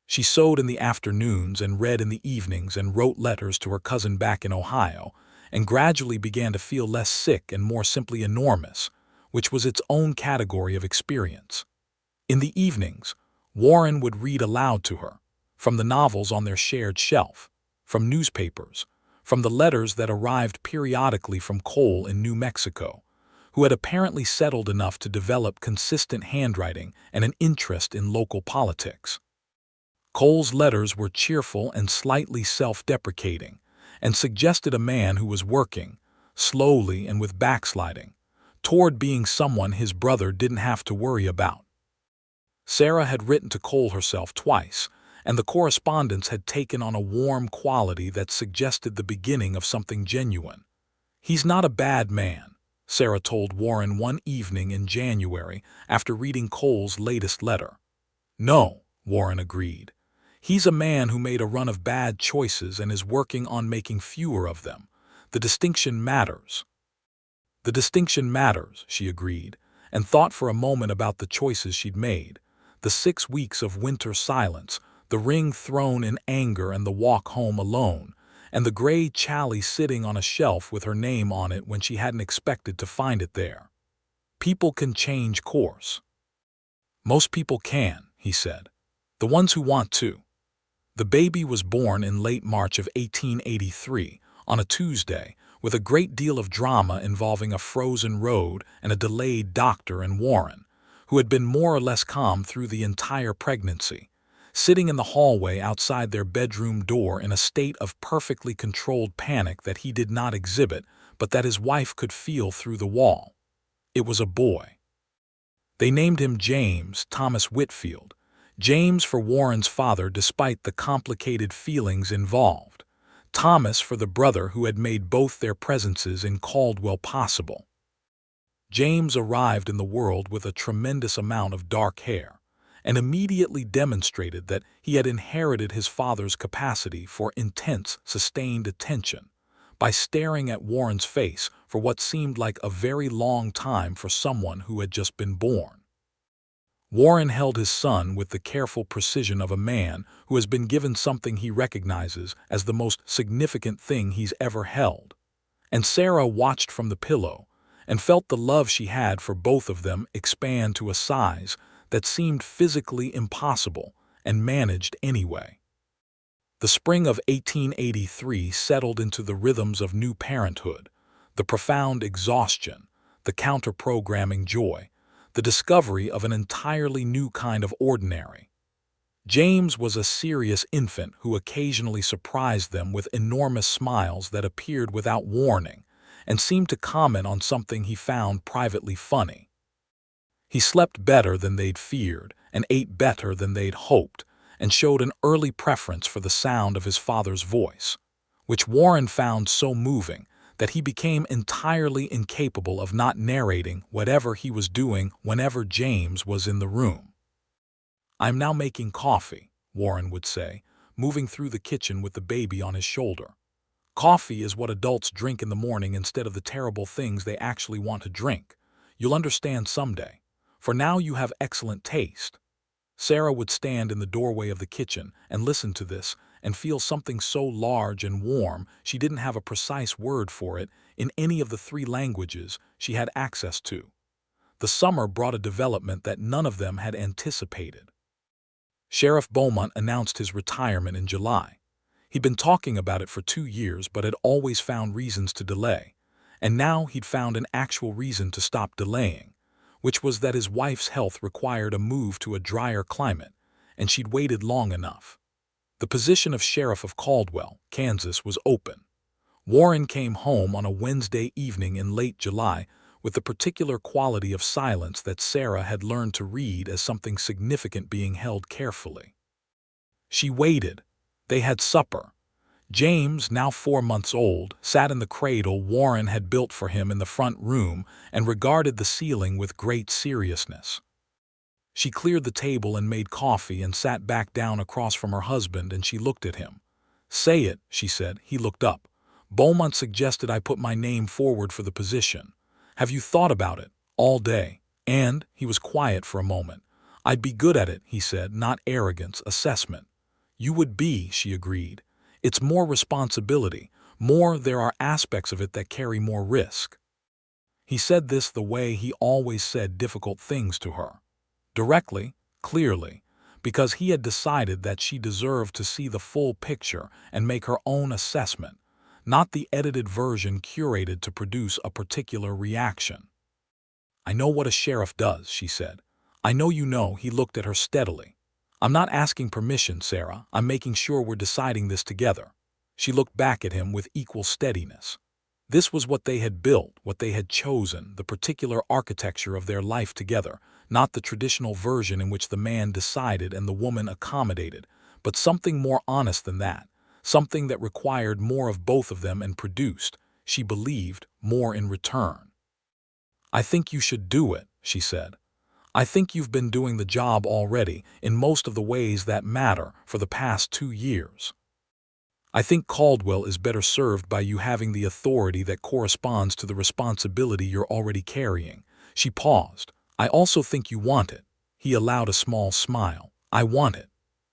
She sewed in the afternoons and read in the evenings and wrote letters to her cousin back in Ohio, and gradually began to feel less sick and more simply enormous, which was its own category of experience. In the evenings, Warren would read aloud to her, from the novels on their shared shelf, from newspapers, from the letters that arrived periodically from Cole in New Mexico, who had apparently settled enough to develop consistent handwriting and an interest in local politics. Cole's letters were cheerful and slightly self-deprecating, and suggested a man who was working, slowly and with backsliding, toward being someone his brother didn't have to worry about. Sarah had written to Cole herself twice, and the correspondence had taken on a warm quality that suggested the beginning of something genuine. "He's not a bad man," Sarah told Warren one evening in January after reading Cole's latest letter. "No," Warren agreed. "He's a man who made a run of bad choices and is working on making fewer of them. The distinction matters." "The distinction matters," she agreed, and thought for a moment about the choices she'd made, the 6 weeks of winter silence, the ring thrown in anger and the walk home alone, and the gray chalice sitting on a shelf with her name on it when she hadn't expected to find it there. "People can change course." "Most people can," he said. "The ones who want to." The baby was born in late March of 1883, on a Tuesday, with a great deal of drama involving a frozen road and a delayed doctor and Warren, who had been more or less calm through the entire pregnancy, sitting in the hallway outside their bedroom door in a state of perfectly controlled panic that he did not exhibit, but that his wife could feel through the wall. It was a boy. They named him James Thomas Whitfield, James for Warren's father despite the complicated feelings involved, Thomas for the brother who had made both their presences in Caldwell possible. James arrived in the world with a tremendous amount of dark hair, and immediately demonstrated that he had inherited his father's capacity for intense, sustained attention, by staring at Warren's face for what seemed like a very long time for someone who had just been born. Warren held his son with the careful precision of a man who has been given something he recognizes as the most significant thing he's ever held. And Sarah watched from the pillow and felt the love she had for both of them expand to a size that seemed physically impossible and managed anyway. The spring of 1883 settled into the rhythms of new parenthood, the profound exhaustion, the counter-programming joy, the discovery of an entirely new kind of ordinary. James was a serious infant who occasionally surprised them with enormous smiles that appeared without warning and seemed to comment on something he found privately funny. He slept better than they'd feared and ate better than they'd hoped, and showed an early preference for the sound of his father's voice, which Warren found so moving that he became entirely incapable of not narrating whatever he was doing whenever James was in the room. "I'm now making coffee," Warren would say, moving through the kitchen with the baby on his shoulder. "Coffee is what adults drink in the morning instead of the terrible things they actually want to drink. You'll understand someday. For now you have excellent taste." Sarah would stand in the doorway of the kitchen and listen to this and feel something so large and warm she didn't have a precise word for it in any of the 3 languages she had access to. The summer brought a development that none of them had anticipated. Sheriff Beaumont announced his retirement in July. He'd been talking about it for 2 years but had always found reasons to delay, and now he'd found an actual reason to stop delaying, which was that his wife's health required a move to a drier climate, and she'd waited long enough. The position of Sheriff of Caldwell, Kansas, was open. Warren came home on a Wednesday evening in late July with the particular quality of silence that Sarah had learned to read as something significant being held carefully. She waited. They had supper. James, now 4 months old, sat in the cradle Warren had built for him in the front room and regarded the ceiling with great seriousness. She cleared the table and made coffee and sat back down across from her husband, and she looked at him. "Say it," she said. He looked up. "Beaumont suggested I put my name forward for the position. Have you thought about it all day?" And he was quiet for a moment. "I'd be good at it," he said, not arrogance, assessment. "You would be," she agreed. "It's more responsibility, there are aspects of it that carry more risk." He said this the way he always said difficult things to her. Directly, clearly, because he had decided that she deserved to see the full picture and make her own assessment, not the edited version curated to produce a particular reaction. "I know what a sheriff does," she said. "I know you know." He looked at her steadily. "I'm not asking permission, Sarah. I'm making sure we're deciding this together." She looked back at him with equal steadiness. This was what they had built, what they had chosen, the particular architecture of their life together, not the traditional version in which the man decided and the woman accommodated, but something more honest than that, something that required more of both of them and produced, she believed, more in return. "I think you should do it," she said. "I think you've been doing the job already, in most of the ways that matter, for the past 2 years. I think Caldwell is better served by you having the authority that corresponds to the responsibility you're already carrying." She paused. "I also think you want it." He allowed a small smile. "I want it."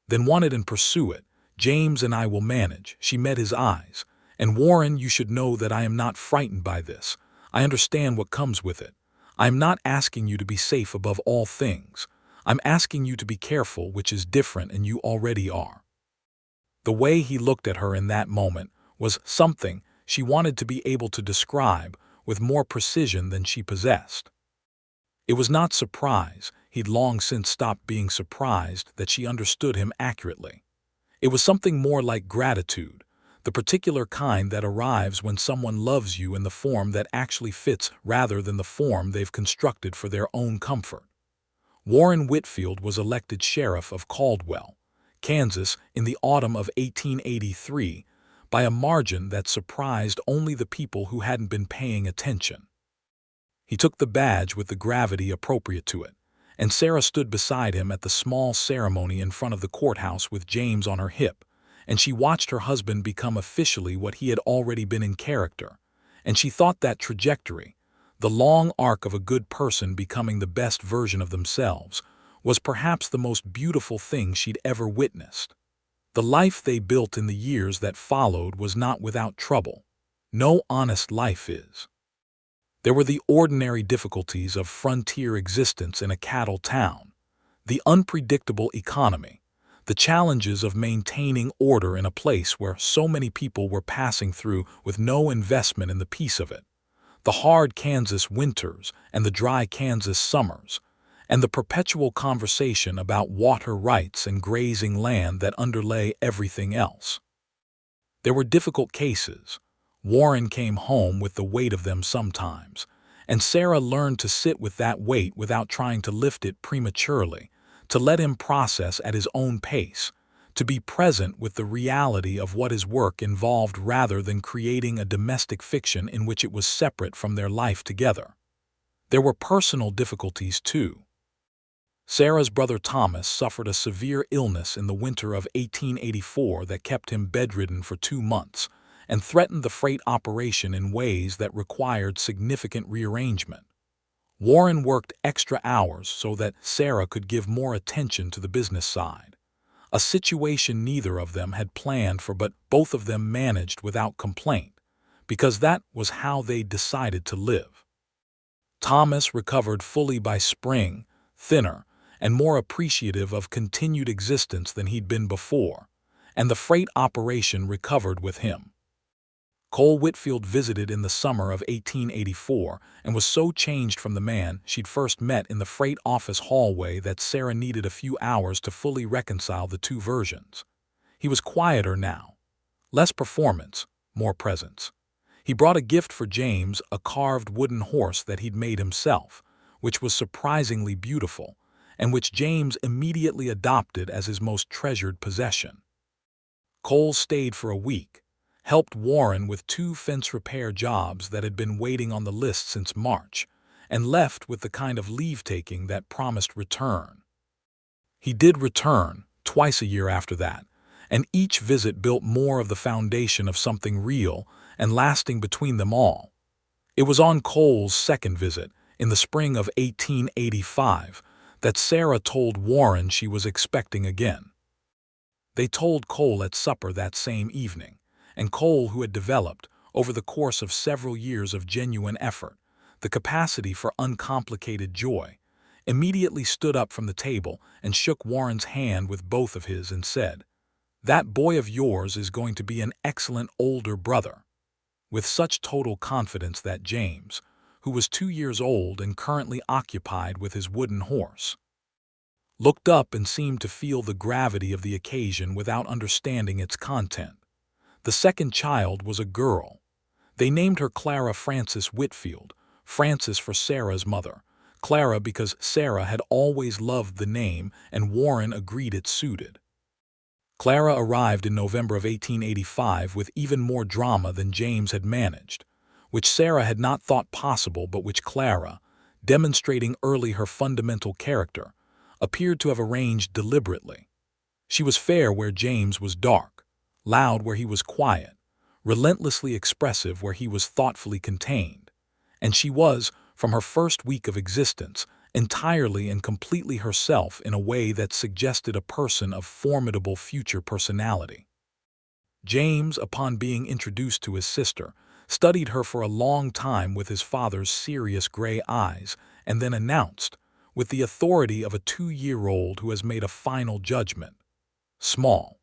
"Then want it and pursue it. James and I will manage." She met his eyes. "And Warren, you should know that I am not frightened by this. I understand what comes with it. I am not asking you to be safe above all things. I'm asking you to be careful, which is different, and you already are." The way he looked at her in that moment was something she wanted to be able to describe with more precision than she possessed. It was not surprise, he'd long since stopped being surprised that she understood him accurately. It was something more like gratitude, the particular kind that arrives when someone loves you in the form that actually fits rather than the form they've constructed for their own comfort. Warren Whitfield was elected sheriff of Caldwell, Kansas in the autumn of 1883 by a margin that surprised only the people who hadn't been paying attention. He took the badge with the gravity appropriate to it, and Sarah stood beside him at the small ceremony in front of the courthouse with James on her hip, and she watched her husband become officially what he had already been in character, and she thought that trajectory, the long arc of a good person becoming the best version of themselves, was perhaps the most beautiful thing she'd ever witnessed. The life they built in the years that followed was not without trouble. No honest life is. There were the ordinary difficulties of frontier existence in a cattle town, the unpredictable economy, the challenges of maintaining order in a place where so many people were passing through with no investment in the peace of it, the hard Kansas winters and the dry Kansas summers, and the perpetual conversation about water rights and grazing land that underlay everything else. There were difficult cases. Warren came home with the weight of them sometimes, and Sarah learned to sit with that weight without trying to lift it prematurely, to let him process at his own pace, to be present with the reality of what his work involved rather than creating a domestic fiction in which it was separate from their life together. There were personal difficulties, too. Sarah's brother Thomas suffered a severe illness in the winter of 1884 that kept him bedridden for 2 months and threatened the freight operation in ways that required significant rearrangement. Warren worked extra hours so that Sarah could give more attention to the business side, a situation neither of them had planned for but both of them managed without complaint, because that was how they decided to live. Thomas recovered fully by spring, thinner, and more appreciative of continued existence than he'd been before, and the freight operation recovered with him. Cole Whitfield visited in the summer of 1884 and was so changed from the man she'd first met in the freight office hallway that Sarah needed a few hours to fully reconcile the two versions. He was quieter now, less performance, more presence. He brought a gift for James, a carved wooden horse that he'd made himself, which was surprisingly beautiful, and which James immediately adopted as his most treasured possession. Cole stayed for a week, helped Warren with 2 fence repair jobs that had been waiting on the list since March, and left with the kind of leave-taking that promised return. He did return, twice a year after that, and each visit built more of the foundation of something real and lasting between them all. It was on Cole's second visit, in the spring of 1885, that Sarah told Warren she was expecting again. They told Cole at supper that same evening, and Cole, who had developed, over the course of several years of genuine effort, the capacity for uncomplicated joy, immediately stood up from the table and shook Warren's hand with both of his and said, "That boy of yours is going to be an excellent older brother," with such total confidence that James, who was 2 years old and currently occupied with his wooden horse, looked up and seemed to feel the gravity of the occasion without understanding its content. The second child was a girl. They named her Clara Frances Whitfield, Frances for Sarah's mother, Clara because Sarah had always loved the name and Warren agreed it suited. Clara arrived in November of 1885 with even more drama than James had managed, which Sarah had not thought possible but which Clara, demonstrating early her fundamental character, appeared to have arranged deliberately. She was fair where James was dark, loud where he was quiet, relentlessly expressive where he was thoughtfully contained, and she was, from her first week of existence, entirely and completely herself in a way that suggested a person of formidable future personality. James, upon being introduced to his sister, studied her for a long time with his father's serious gray eyes and then announced, with the authority of a 2-year-old who has made a final judgment, "Small."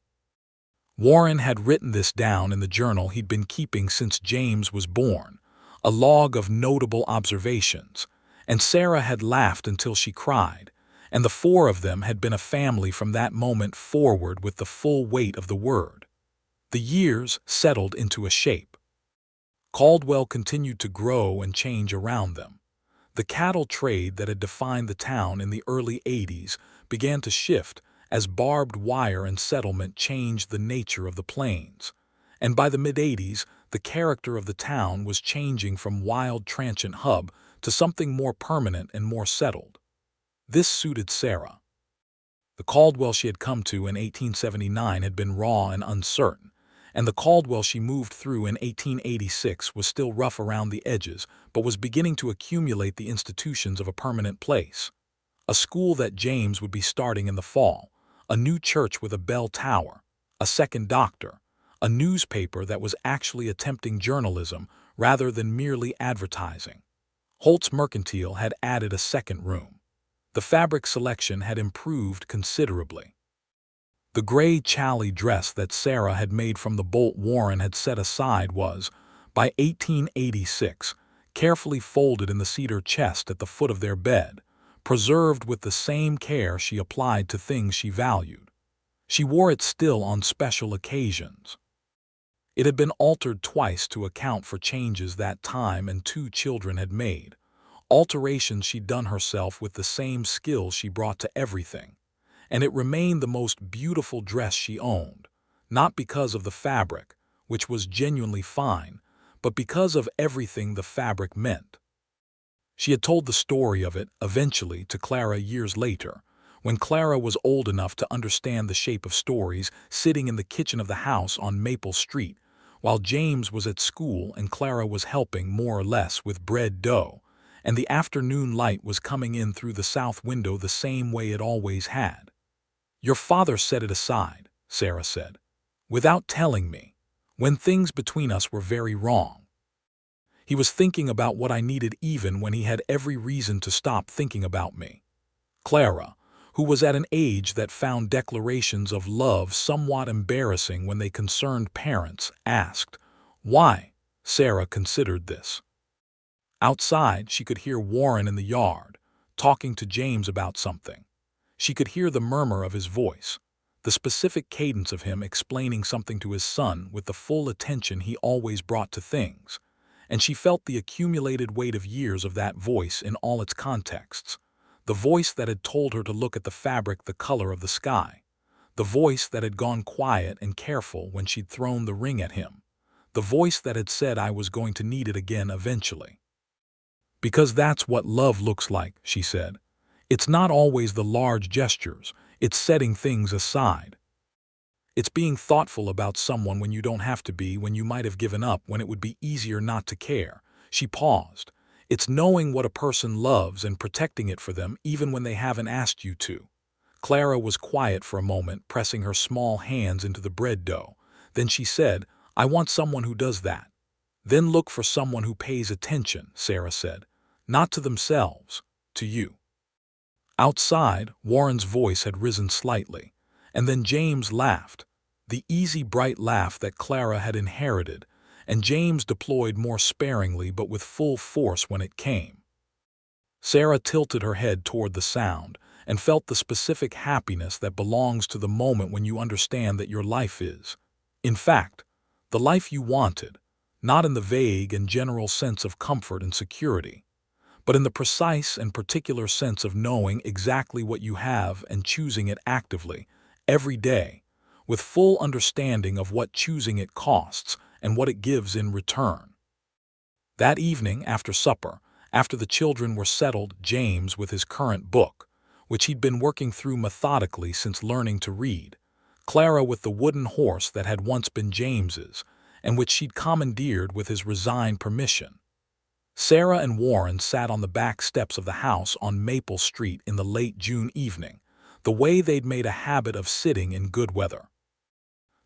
Warren had written this down in the journal he'd been keeping since James was born, a log of notable observations, and Sarah had laughed until she cried, and the four of them had been a family from that moment forward with the full weight of the word. The years settled into a shape. Caldwell continued to grow and change around them. The cattle trade that had defined the town in the early 80s began to shift as barbed wire and settlement changed the nature of the plains. And by the mid-80s, the character of the town was changing from wild transient hub to something more permanent and more settled. This suited Sarah. The Caldwell she had come to in 1879 had been raw and uncertain, and the Caldwell she moved through in 1886 was still rough around the edges but was beginning to accumulate the institutions of a permanent place. A school that James would be starting in the fall, a new church with a bell tower, a second doctor, a newspaper that was actually attempting journalism rather than merely advertising. Holt's Mercantile had added a second room. The fabric selection had improved considerably. The gray challis dress that Sarah had made from the bolt Warren had set aside was, by 1886, carefully folded in the cedar chest at the foot of their bed, preserved with the same care she applied to things she valued. She wore it still on special occasions. It had been altered twice to account for changes that time and two children had made, alterations she'd done herself with the same skill she brought to everything, and it remained the most beautiful dress she owned, not because of the fabric, which was genuinely fine, but because of everything the fabric meant. She had told the story of it, eventually, to Clara years later, when Clara was old enough to understand the shape of stories, sitting in the kitchen of the house on Maple Street, while James was at school and Clara was helping more or less with bread dough, and the afternoon light was coming in through the south window the same way it always had. "Your father set it aside," Sarah said, "without telling me, when things between us were very wrong. He was thinking about what I needed even when he had every reason to stop thinking about me." Clara, who was at an age that found declarations of love somewhat embarrassing when they concerned parents, asked, "Why?" Sarah considered this. Outside, she could hear Warren in the yard, talking to James about something. She could hear the murmur of his voice, the specific cadence of him explaining something to his son with the full attention he always brought to things, and she felt the accumulated weight of years of that voice in all its contexts. The voice that had told her to look at the fabric the color of the sky. The voice that had gone quiet and careful when she'd thrown the ring at him. The voice that had said I was going to need it again eventually. "Because that's what love looks like," she said. "It's not always the large gestures, it's setting things aside. It's being thoughtful about someone when you don't have to be, when you might have given up, when it would be easier not to care." She paused. "It's knowing what a person loves and protecting it for them even when they haven't asked you to." Clara was quiet for a moment, pressing her small hands into the bread dough. Then she said, "I want someone who does that." "Then look for someone who pays attention," Sarah said. "Not to themselves, to you." Outside, Warren's voice had risen slightly, and then James laughed, the easy, bright laugh that Clara had inherited, and James deployed more sparingly but with full force when it came. Sarah tilted her head toward the sound and felt the specific happiness that belongs to the moment when you understand that your life is, in fact, the life you wanted, not in the vague and general sense of comfort and security, but in the precise and particular sense of knowing exactly what you have and choosing it actively, every day, with full understanding of what choosing it costs and what it gives in return. That evening, after supper, after the children were settled, James with his current book, which he'd been working through methodically since learning to read, Clara with the wooden horse that had once been James's, and which she'd commandeered with his resigned permission. Sarah and Warren sat on the back steps of the house on Maple Street in the late June evening, the way they'd made a habit of sitting in good weather.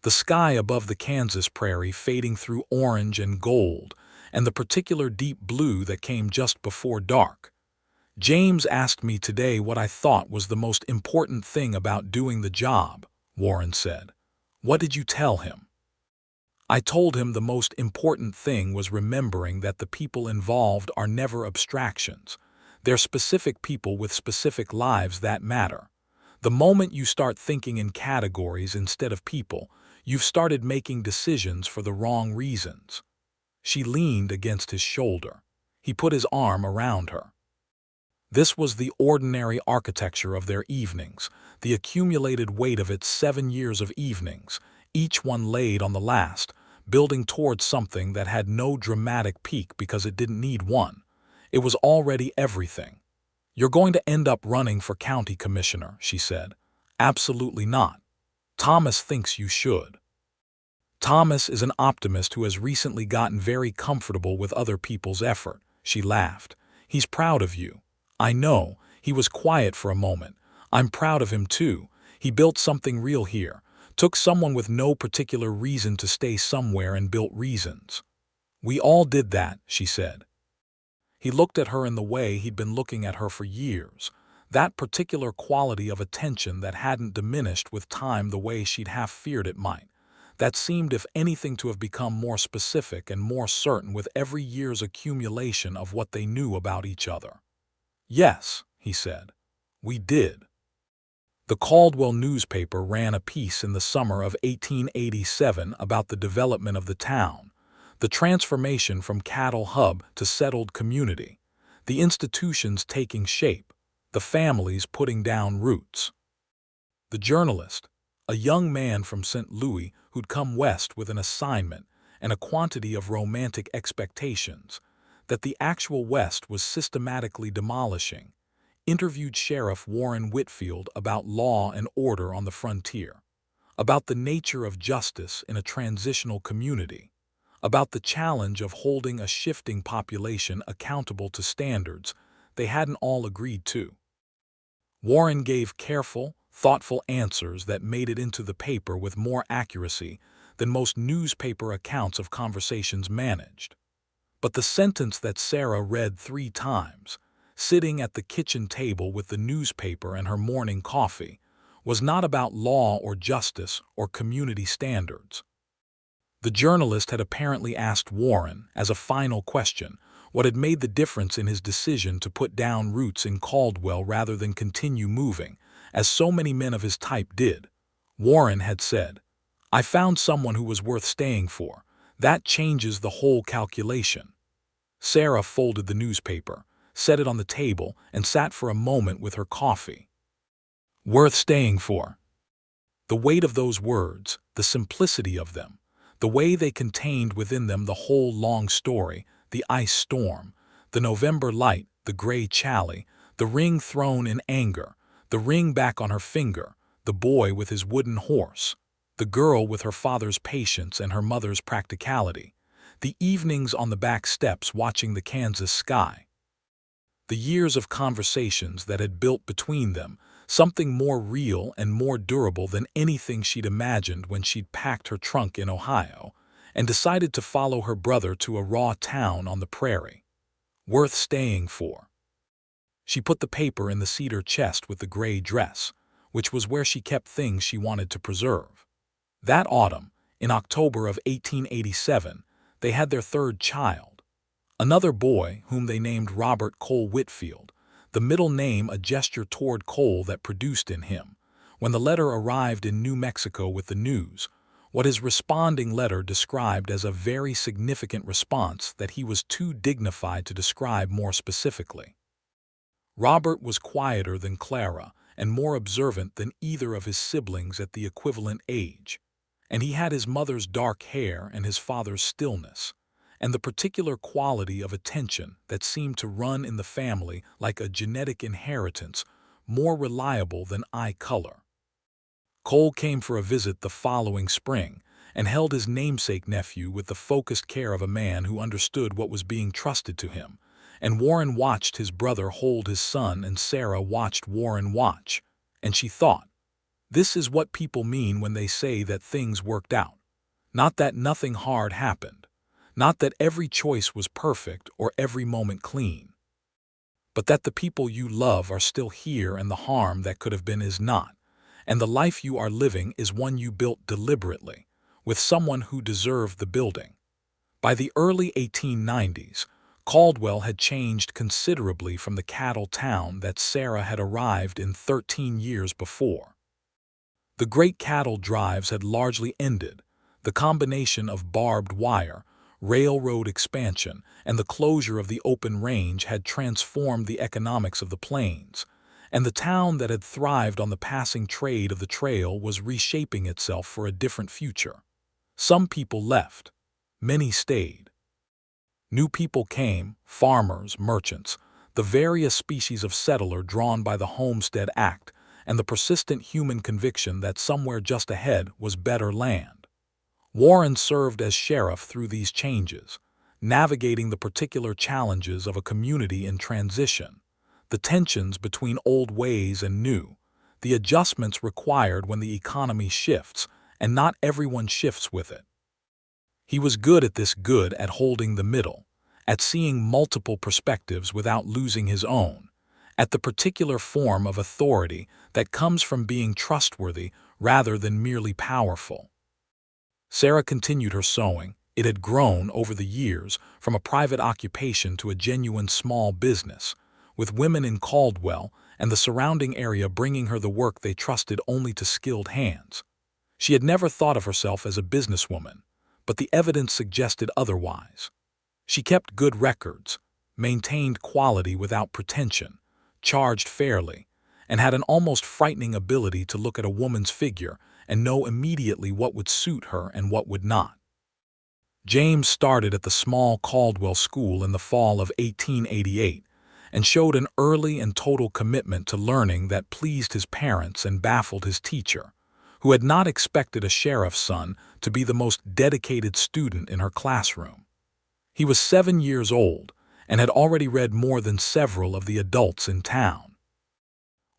The sky above the Kansas prairie fading through orange and gold, and the particular deep blue that came just before dark. "James asked me today what I thought was the most important thing about doing the job," Warren said. What did you tell him? I told him the most important thing was remembering that the people involved are never abstractions. They're specific people with specific lives that matter. The moment you start thinking in categories instead of people, you've started making decisions for the wrong reasons. She leaned against his shoulder. He put his arm around her. This was the ordinary architecture of their evenings, the accumulated weight of its 7 years of evenings, each one laid on the last, building towards something that had no dramatic peak because it didn't need one. It was already everything. You're going to end up running for county commissioner, she said. Absolutely not. Thomas thinks you should. Thomas is an optimist who has recently gotten very comfortable with other people's effort, she laughed. He's proud of you. I know, he was quiet for a moment. I'm proud of him too. He built something real here, took someone with no particular reason to stay somewhere and built reasons. We all did that, she said. He looked at her in the way he'd been looking at her for years, that particular quality of attention that hadn't diminished with time the way she'd half feared it might, that seemed if anything to have become more specific and more certain with every year's accumulation of what they knew about each other. Yes, he said, we did. The Caldwell newspaper ran a piece in the summer of 1887 about the development of the town, the transformation from cattle hub to settled community, the institutions taking shape, the families putting down roots. The journalist, a young man from St. Louis who'd come west with an assignment and a quantity of romantic expectations that the actual West was systematically demolishing, interviewed Sheriff Warren Whitfield about law and order on the frontier, about the nature of justice in a transitional community, about the challenge of holding a shifting population accountable to standards they hadn't all agreed to. Warren gave careful, thoughtful answers that made it into the paper with more accuracy than most newspaper accounts of conversations managed. But the sentence that Sarah read 3 times, sitting at the kitchen table with the newspaper and her morning coffee, was not about law or justice or community standards. The journalist had apparently asked Warren, as a final question, what had made the difference in his decision to put down roots in Caldwell rather than continue moving, as so many men of his type did. Warren had said, I found someone who was worth staying for. That changes the whole calculation. Sarah folded the newspaper, set it on the table, and sat for a moment with her coffee. Worth staying for. The weight of those words, the simplicity of them, the way they contained within them the whole long story, the ice storm, the November light, the gray chally, the ring thrown in anger, the ring back on her finger, the boy with his wooden horse, the girl with her father's patience and her mother's practicality, the evenings on the back steps watching the Kansas sky. The years of conversations that had built between them, something more real and more durable than anything she'd imagined when she'd packed her trunk in Ohio and decided to follow her brother to a raw town on the prairie. Worth staying for. She put the paper in the cedar chest with the gray dress, which was where she kept things she wanted to preserve. That autumn, in October of 1887, they had their 3rd child. Another boy whom they named Robert Cole Whitfield, the middle name a gesture toward Cole that produced in him, when the letter arrived in New Mexico with the news, what his responding letter described as a very significant response that he was too dignified to describe more specifically. Robert was quieter than Clara and more observant than either of his siblings at the equivalent age, and he had his mother's dark hair and his father's stillness, and the particular quality of attention that seemed to run in the family like a genetic inheritance, more reliable than eye color. Cole came for a visit the following spring and held his namesake nephew with the focused care of a man who understood what was being trusted to him, and Warren watched his brother hold his son and Sarah watched Warren watch, and she thought, this is what people mean when they say that things worked out. Not that nothing hard happened. Not that every choice was perfect or every moment clean. But that the people you love are still here and the harm that could have been is not, and the life you are living is one you built deliberately, with someone who deserved the building. By the early 1890s, Caldwell had changed considerably from the cattle town that Sarah had arrived in 13 years before. The great cattle drives had largely ended. The combination of barbed wire, railroad expansion, and the closure of the open range had transformed the economics of the plains, and the town that had thrived on the passing trade of the trail was reshaping itself for a different future. Some people left. Many stayed. New people came, farmers, merchants, the various species of settler drawn by the Homestead Act, and the persistent human conviction that somewhere just ahead was better land. Warren served as sheriff through these changes, navigating the particular challenges of a community in transition, the tensions between old ways and new, the adjustments required when the economy shifts, and not everyone shifts with it. He was good at holding the middle, at seeing multiple perspectives without losing his own, at the particular form of authority that comes from being trustworthy rather than merely powerful. Sarah continued her sewing. It had grown over the years from a private occupation to a genuine small business, with women in Caldwell and the surrounding area bringing her the work they trusted only to skilled hands. She had never thought of herself as a businesswoman, but the evidence suggested otherwise. She kept good records, maintained quality without pretension, charged fairly, and had an almost frightening ability to look at a woman's figure and know immediately what would suit her and what would not. James started at the small Caldwell school in the fall of 1888 and showed an early and total commitment to learning that pleased his parents and baffled his teacher, who had not expected a sheriff's son to be the most dedicated student in her classroom. He was 7 years old and had already read more than several of the adults in town.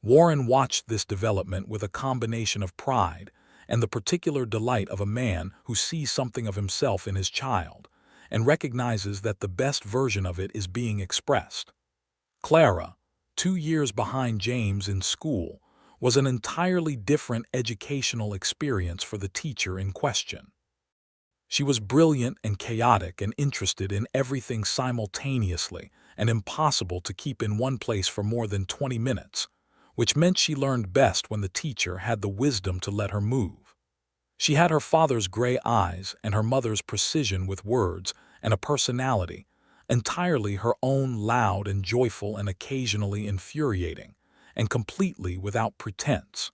Warren watched this development with a combination of pride and the particular delight of a man who sees something of himself in his child and recognizes that the best version of it is being expressed. Clara, 2 years behind James in school, was an entirely different educational experience for the teacher in question. She was brilliant and chaotic and interested in everything simultaneously and impossible to keep in one place for more than 20 minutes, which meant she learned best when the teacher had the wisdom to let her move. She had her father's gray eyes and her mother's precision with words and a personality, entirely her own, loud and joyful and occasionally infuriating, and completely without pretense.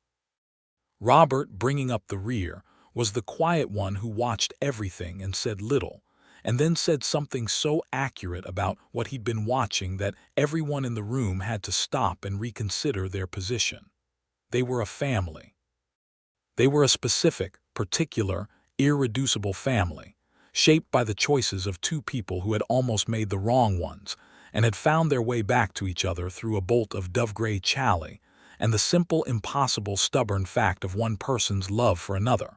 Robert, bringing up the rear, was the quiet one who watched everything and said little, and then said something so accurate about what he'd been watching that everyone in the room had to stop and reconsider their position. They were a family. They were a specific, particular, irreducible family, shaped by the choices of two people who had almost made the wrong ones and had found their way back to each other through a bolt of dove-gray chally and the simple, impossible, stubborn fact of one person's love for another.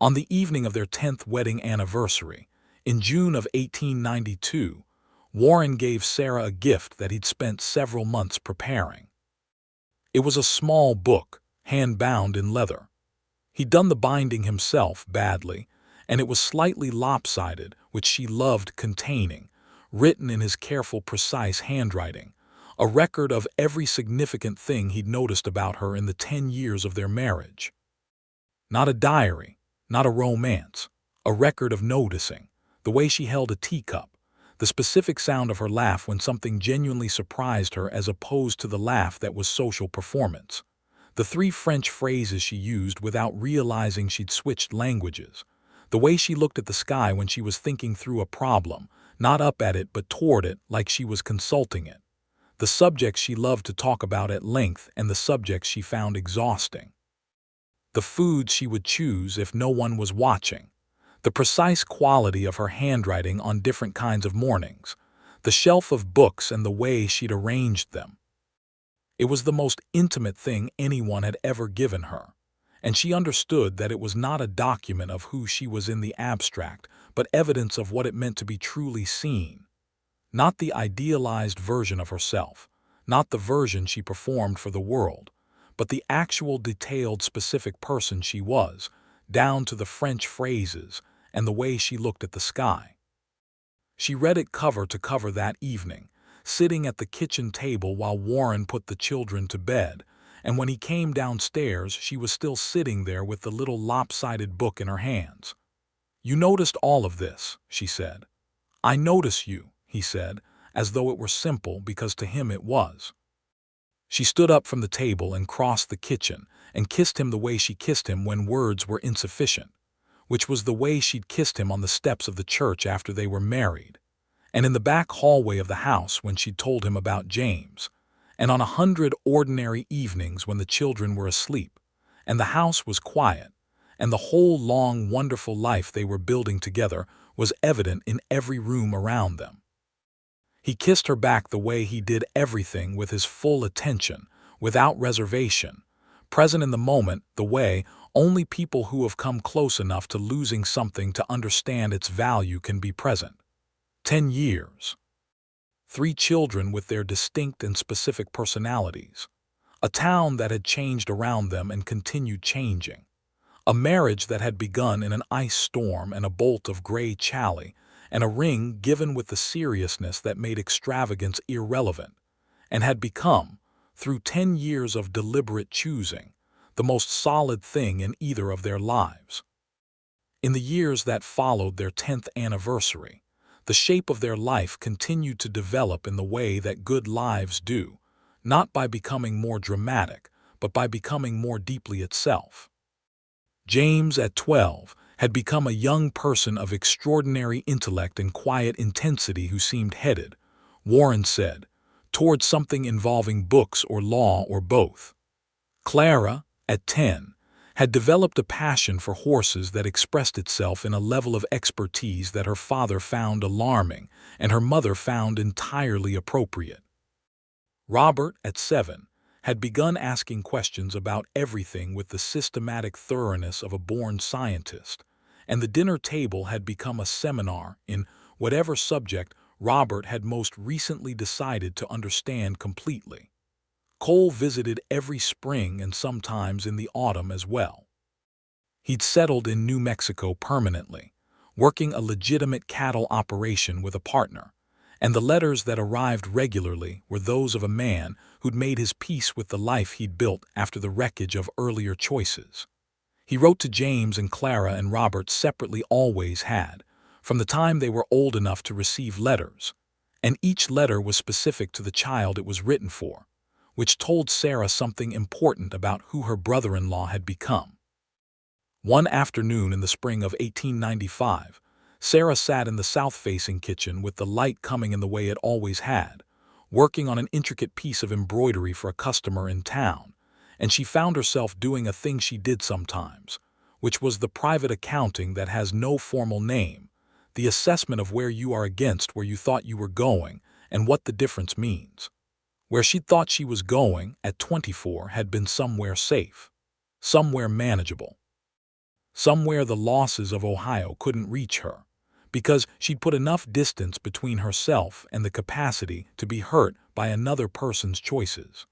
On the evening of their 10th wedding anniversary, in June of 1892, Warren gave Sarah a gift that he'd spent several months preparing. It was a small book, hand-bound in leather. He'd done the binding himself badly, and it was slightly lopsided, which she loved containing, written in his careful, precise handwriting, a record of every significant thing he'd noticed about her in the 10 years of their marriage. Not a diary, not a romance, a record of noticing, the way she held a teacup, the specific sound of her laugh when something genuinely surprised her as opposed to the laugh that was social performance, the 3 French phrases she used without realizing she'd switched languages, the way she looked at the sky when she was thinking through a problem, not up at it but toward it like she was consulting it, the subjects she loved to talk about at length and the subjects she found exhausting, the foods she would choose if no one was watching, the precise quality of her handwriting on different kinds of mornings, the shelf of books and the way she'd arranged them. It was the most intimate thing anyone had ever given her, and she understood that it was not a document of who she was in the abstract, but evidence of what it meant to be truly seen. Not the idealized version of herself, not the version she performed for the world, but the actual detailed specific person she was, down to the French phrases and the way she looked at the sky. She read it cover to cover that evening, sitting at the kitchen table while Warren put the children to bed, and when he came downstairs she was still sitting there with the little lopsided book in her hands. "You noticed all of this," she said. "I notice you," he said, as though it were simple because to him it was. She stood up from the table and crossed the kitchen and kissed him the way she kissed him when words were insufficient, which was the way she'd kissed him on the steps of the church after they were married, and in the back hallway of the house when she'd told him about James, and on 100 ordinary evenings when the children were asleep, and the house was quiet, and the whole long, wonderful life they were building together was evident in every room around them. He kissed her back the way he did everything with his full attention, without reservation, present in the moment the way only people who have come close enough to losing something to understand its value can be present. 10 years. 3 children with their distinct and specific personalities. A town that had changed around them and continued changing. A marriage that had begun in an ice storm and a bolt of gray chally, and a ring given with the seriousness that made extravagance irrelevant, and had become, through 10 years of deliberate choosing, the most solid thing in either of their lives. In the years that followed their 10th anniversary, the shape of their life continued to develop in the way that good lives do, not by becoming more dramatic, but by becoming more deeply itself. James, at 12, had become a young person of extraordinary intellect and quiet intensity who seemed headed, Warren said, towards something involving books or law or both. Clara, at 10, had developed a passion for horses that expressed itself in a level of expertise that her father found alarming and her mother found entirely appropriate. Robert, at 7, had begun asking questions about everything with the systematic thoroughness of a born scientist, and the dinner table had become a seminar in whatever subject Robert had most recently decided to understand completely. Cole visited every spring and sometimes in the autumn as well. He'd settled in New Mexico permanently, working a legitimate cattle operation with a partner, and the letters that arrived regularly were those of a man who'd made his peace with the life he'd built after the wreckage of earlier choices. He wrote to James and Clara and Robert separately, always had, from the time they were old enough to receive letters, and each letter was specific to the child it was written for, which told Sarah something important about who her brother-in-law had become. One afternoon in the spring of 1895, Sarah sat in the south-facing kitchen with the light coming in the way it always had, working on an intricate piece of embroidery for a customer in town, and she found herself doing a thing she did sometimes, which was the private accounting that has no formal name, the assessment of where you are against where you thought you were going and what the difference means. Where she'd thought she was going at 24 had been somewhere safe, somewhere manageable, somewhere the losses of Ohio couldn't reach her, because she'd put enough distance between herself and the capacity to be hurt by another person's choices.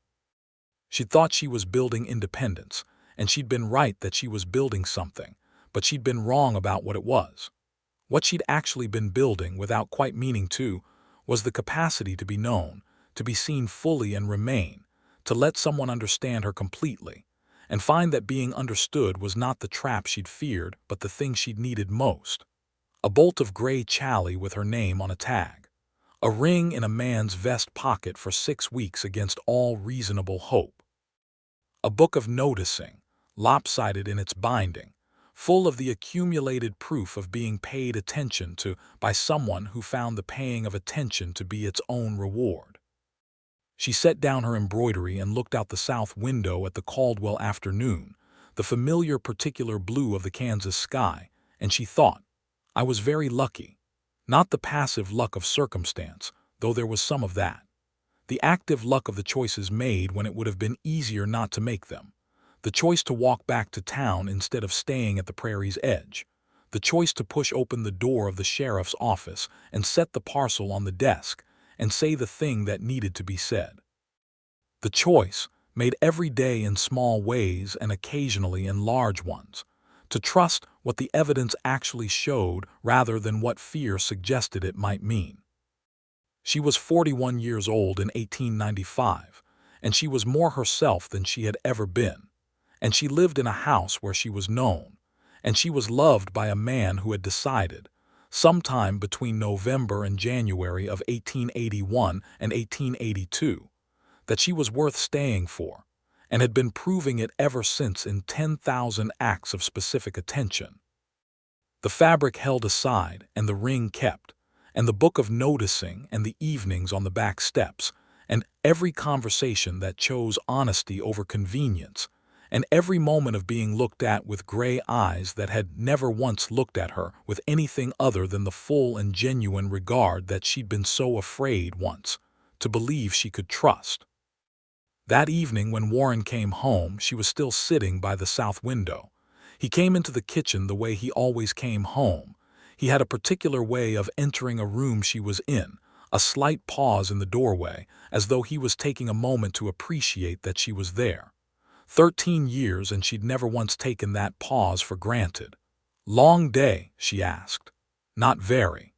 She'd thought she was building independence, and she'd been right that she was building something, but she'd been wrong about what it was. What she'd actually been building, without quite meaning to, was the capacity to be known, to be seen fully and remain, to let someone understand her completely, and find that being understood was not the trap she'd feared but the thing she'd needed most. A bolt of gray chally with her name on a tag. A ring in a man's vest pocket for 6 weeks against all reasonable hope. A book of noticing, lopsided in its binding, full of the accumulated proof of being paid attention to by someone who found the paying of attention to be its own reward. She set down her embroidery and looked out the south window at the Caldwell afternoon, the familiar particular blue of the Kansas sky, and she thought, I was very lucky. Not the passive luck of circumstance, though there was some of that. The active luck of the choices made when it would have been easier not to make them. The choice to walk back to town instead of staying at the prairie's edge. The choice to push open the door of the sheriff's office and set the parcel on the desk and say the thing that needed to be said. The choice, made every day in small ways and occasionally in large ones, to trust what the evidence actually showed rather than what fear suggested it might mean. She was 41 years old in 1895, and she was more herself than she had ever been, and she lived in a house where she was known, and she was loved by a man who had decided, sometime between November and January of 1881 and 1882, that she was worth staying for, and had been proving it ever since in 10,000 acts of specific attention. The fabric held aside and the ring kept, and the book of noticing and the evenings on the back steps, and every conversation that chose honesty over convenience, and every moment of being looked at with gray eyes that had never once looked at her with anything other than the full and genuine regard that she'd been so afraid once to believe she could trust. That evening when Warren came home, she was still sitting by the south window. He came into the kitchen the way he always came home. He had a particular way of entering a room she was in, a slight pause in the doorway, as though he was taking a moment to appreciate that she was there. 13 years, and she'd never once taken that pause for granted. "Long day?" she asked. "Not very."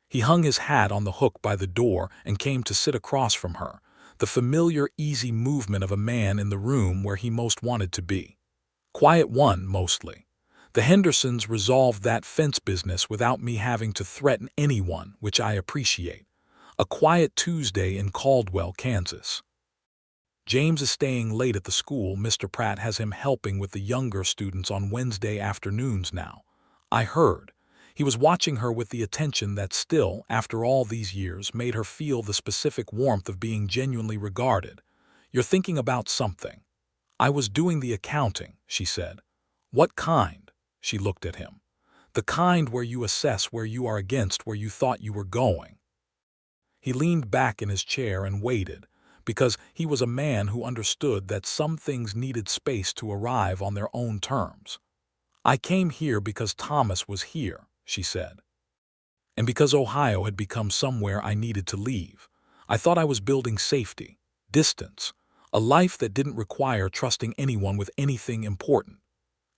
He hung his hat on the hook by the door and came to sit across from her, the familiar, easy movement of a man in the room where he most wanted to be. Quiet one, mostly. The Hendersons resolved that fence business without me having to threaten anyone, which I appreciate. A quiet Tuesday in Caldwell, Kansas. James is staying late at the school. Mr. Pratt has him helping with the younger students on Wednesday afternoons now. I heard. He was watching her with the attention that still, after all these years, made her feel the specific warmth of being genuinely regarded. "You're thinking about something." "I was doing the accounting," she said. "What kind?" She looked at him. "The kind where you assess where you are against where you thought you were going." He leaned back in his chair and waited, because he was a man who understood that some things needed space to arrive on their own terms. "I came here because Thomas was here," she said. "And because Ohio had become somewhere I needed to leave. I thought I was building safety, distance, a life that didn't require trusting anyone with anything important.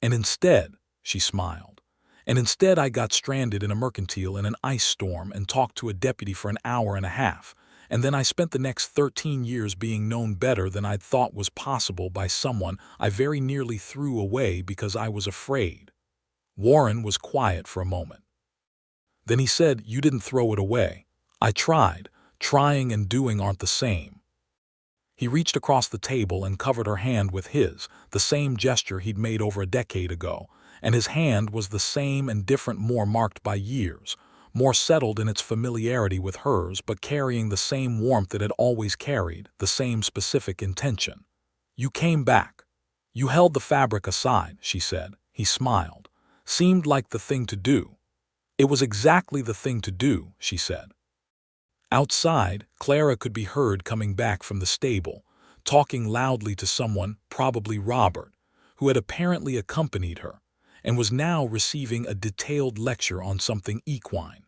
And instead," she smiled, "and instead I got stranded in a Mercantile in an ice storm and talked to a deputy for an hour and a half, and then I spent the next 13 years being known better than I'd thought was possible by someone I very nearly threw away because I was afraid." Warren was quiet for a moment. Then he said, "You didn't throw it away. I tried. Trying and doing aren't the same." He reached across the table and covered her hand with his, the same gesture he'd made over a decade ago, and his hand was the same and different, more marked by years, more settled in its familiarity with hers, but carrying the same warmth it had always carried, the same specific intention. "You came back. You held the fabric aside," she said. He smiled. "Seemed like the thing to do." "It was exactly the thing to do," she said. Outside, Clara could be heard coming back from the stable, talking loudly to someone, probably Robert, who had apparently accompanied her, and was now receiving a detailed lecture on something equine.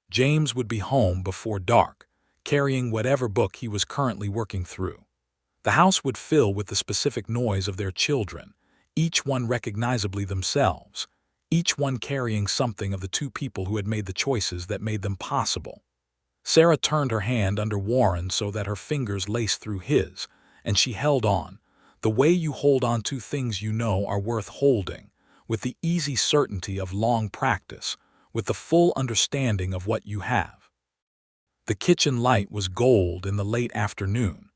James would be home before dark, carrying whatever book he was currently working through. The house would fill with the specific noise of their children, each one recognizably themselves, each one carrying something of the two people who had made the choices that made them possible. Sarah turned her hand under Warren so that her fingers laced through his, and she held on, the way you hold on to things you know are worth holding, with the easy certainty of long practice, with the full understanding of what you have. The kitchen light was gold in the late afternoon.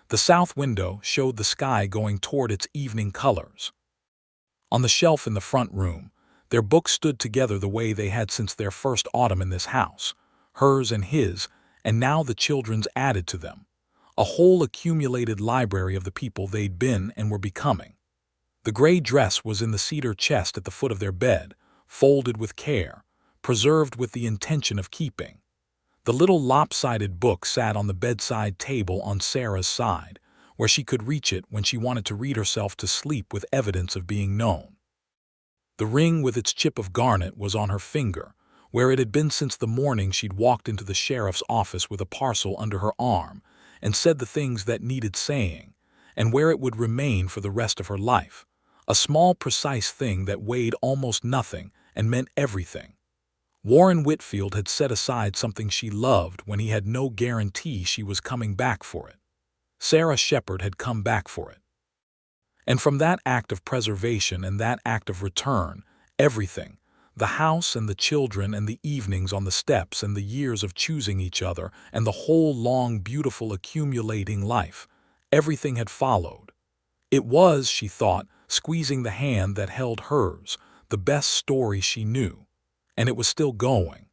The south window showed the sky going toward its evening colors. On the shelf in the front room, their books stood together the way they had since their first autumn in this house, hers and his, and now the children's added to them, a whole accumulated library of the people they'd been and were becoming. The gray dress was in the cedar chest at the foot of their bed, folded with care, preserved with the intention of keeping. The little lopsided book sat on the bedside table on Sarah's side, where she could reach it when she wanted to read herself to sleep with evidence of being known. The ring with its chip of garnet was on her finger, where it had been since the morning she'd walked into the sheriff's office with a parcel under her arm and said the things that needed saying, and where it would remain for the rest of her life. A small, precise thing that weighed almost nothing and meant everything. Warren Whitfield had set aside something she loved when he had no guarantee she was coming back for it. Sarah Shepard had come back for it. And from that act of preservation and that act of return, everything, the house and the children and the evenings on the steps and the years of choosing each other and the whole long, beautiful accumulating life, everything had followed. It was, she thought, squeezing the hand that held hers, the best story she knew. And it was still going.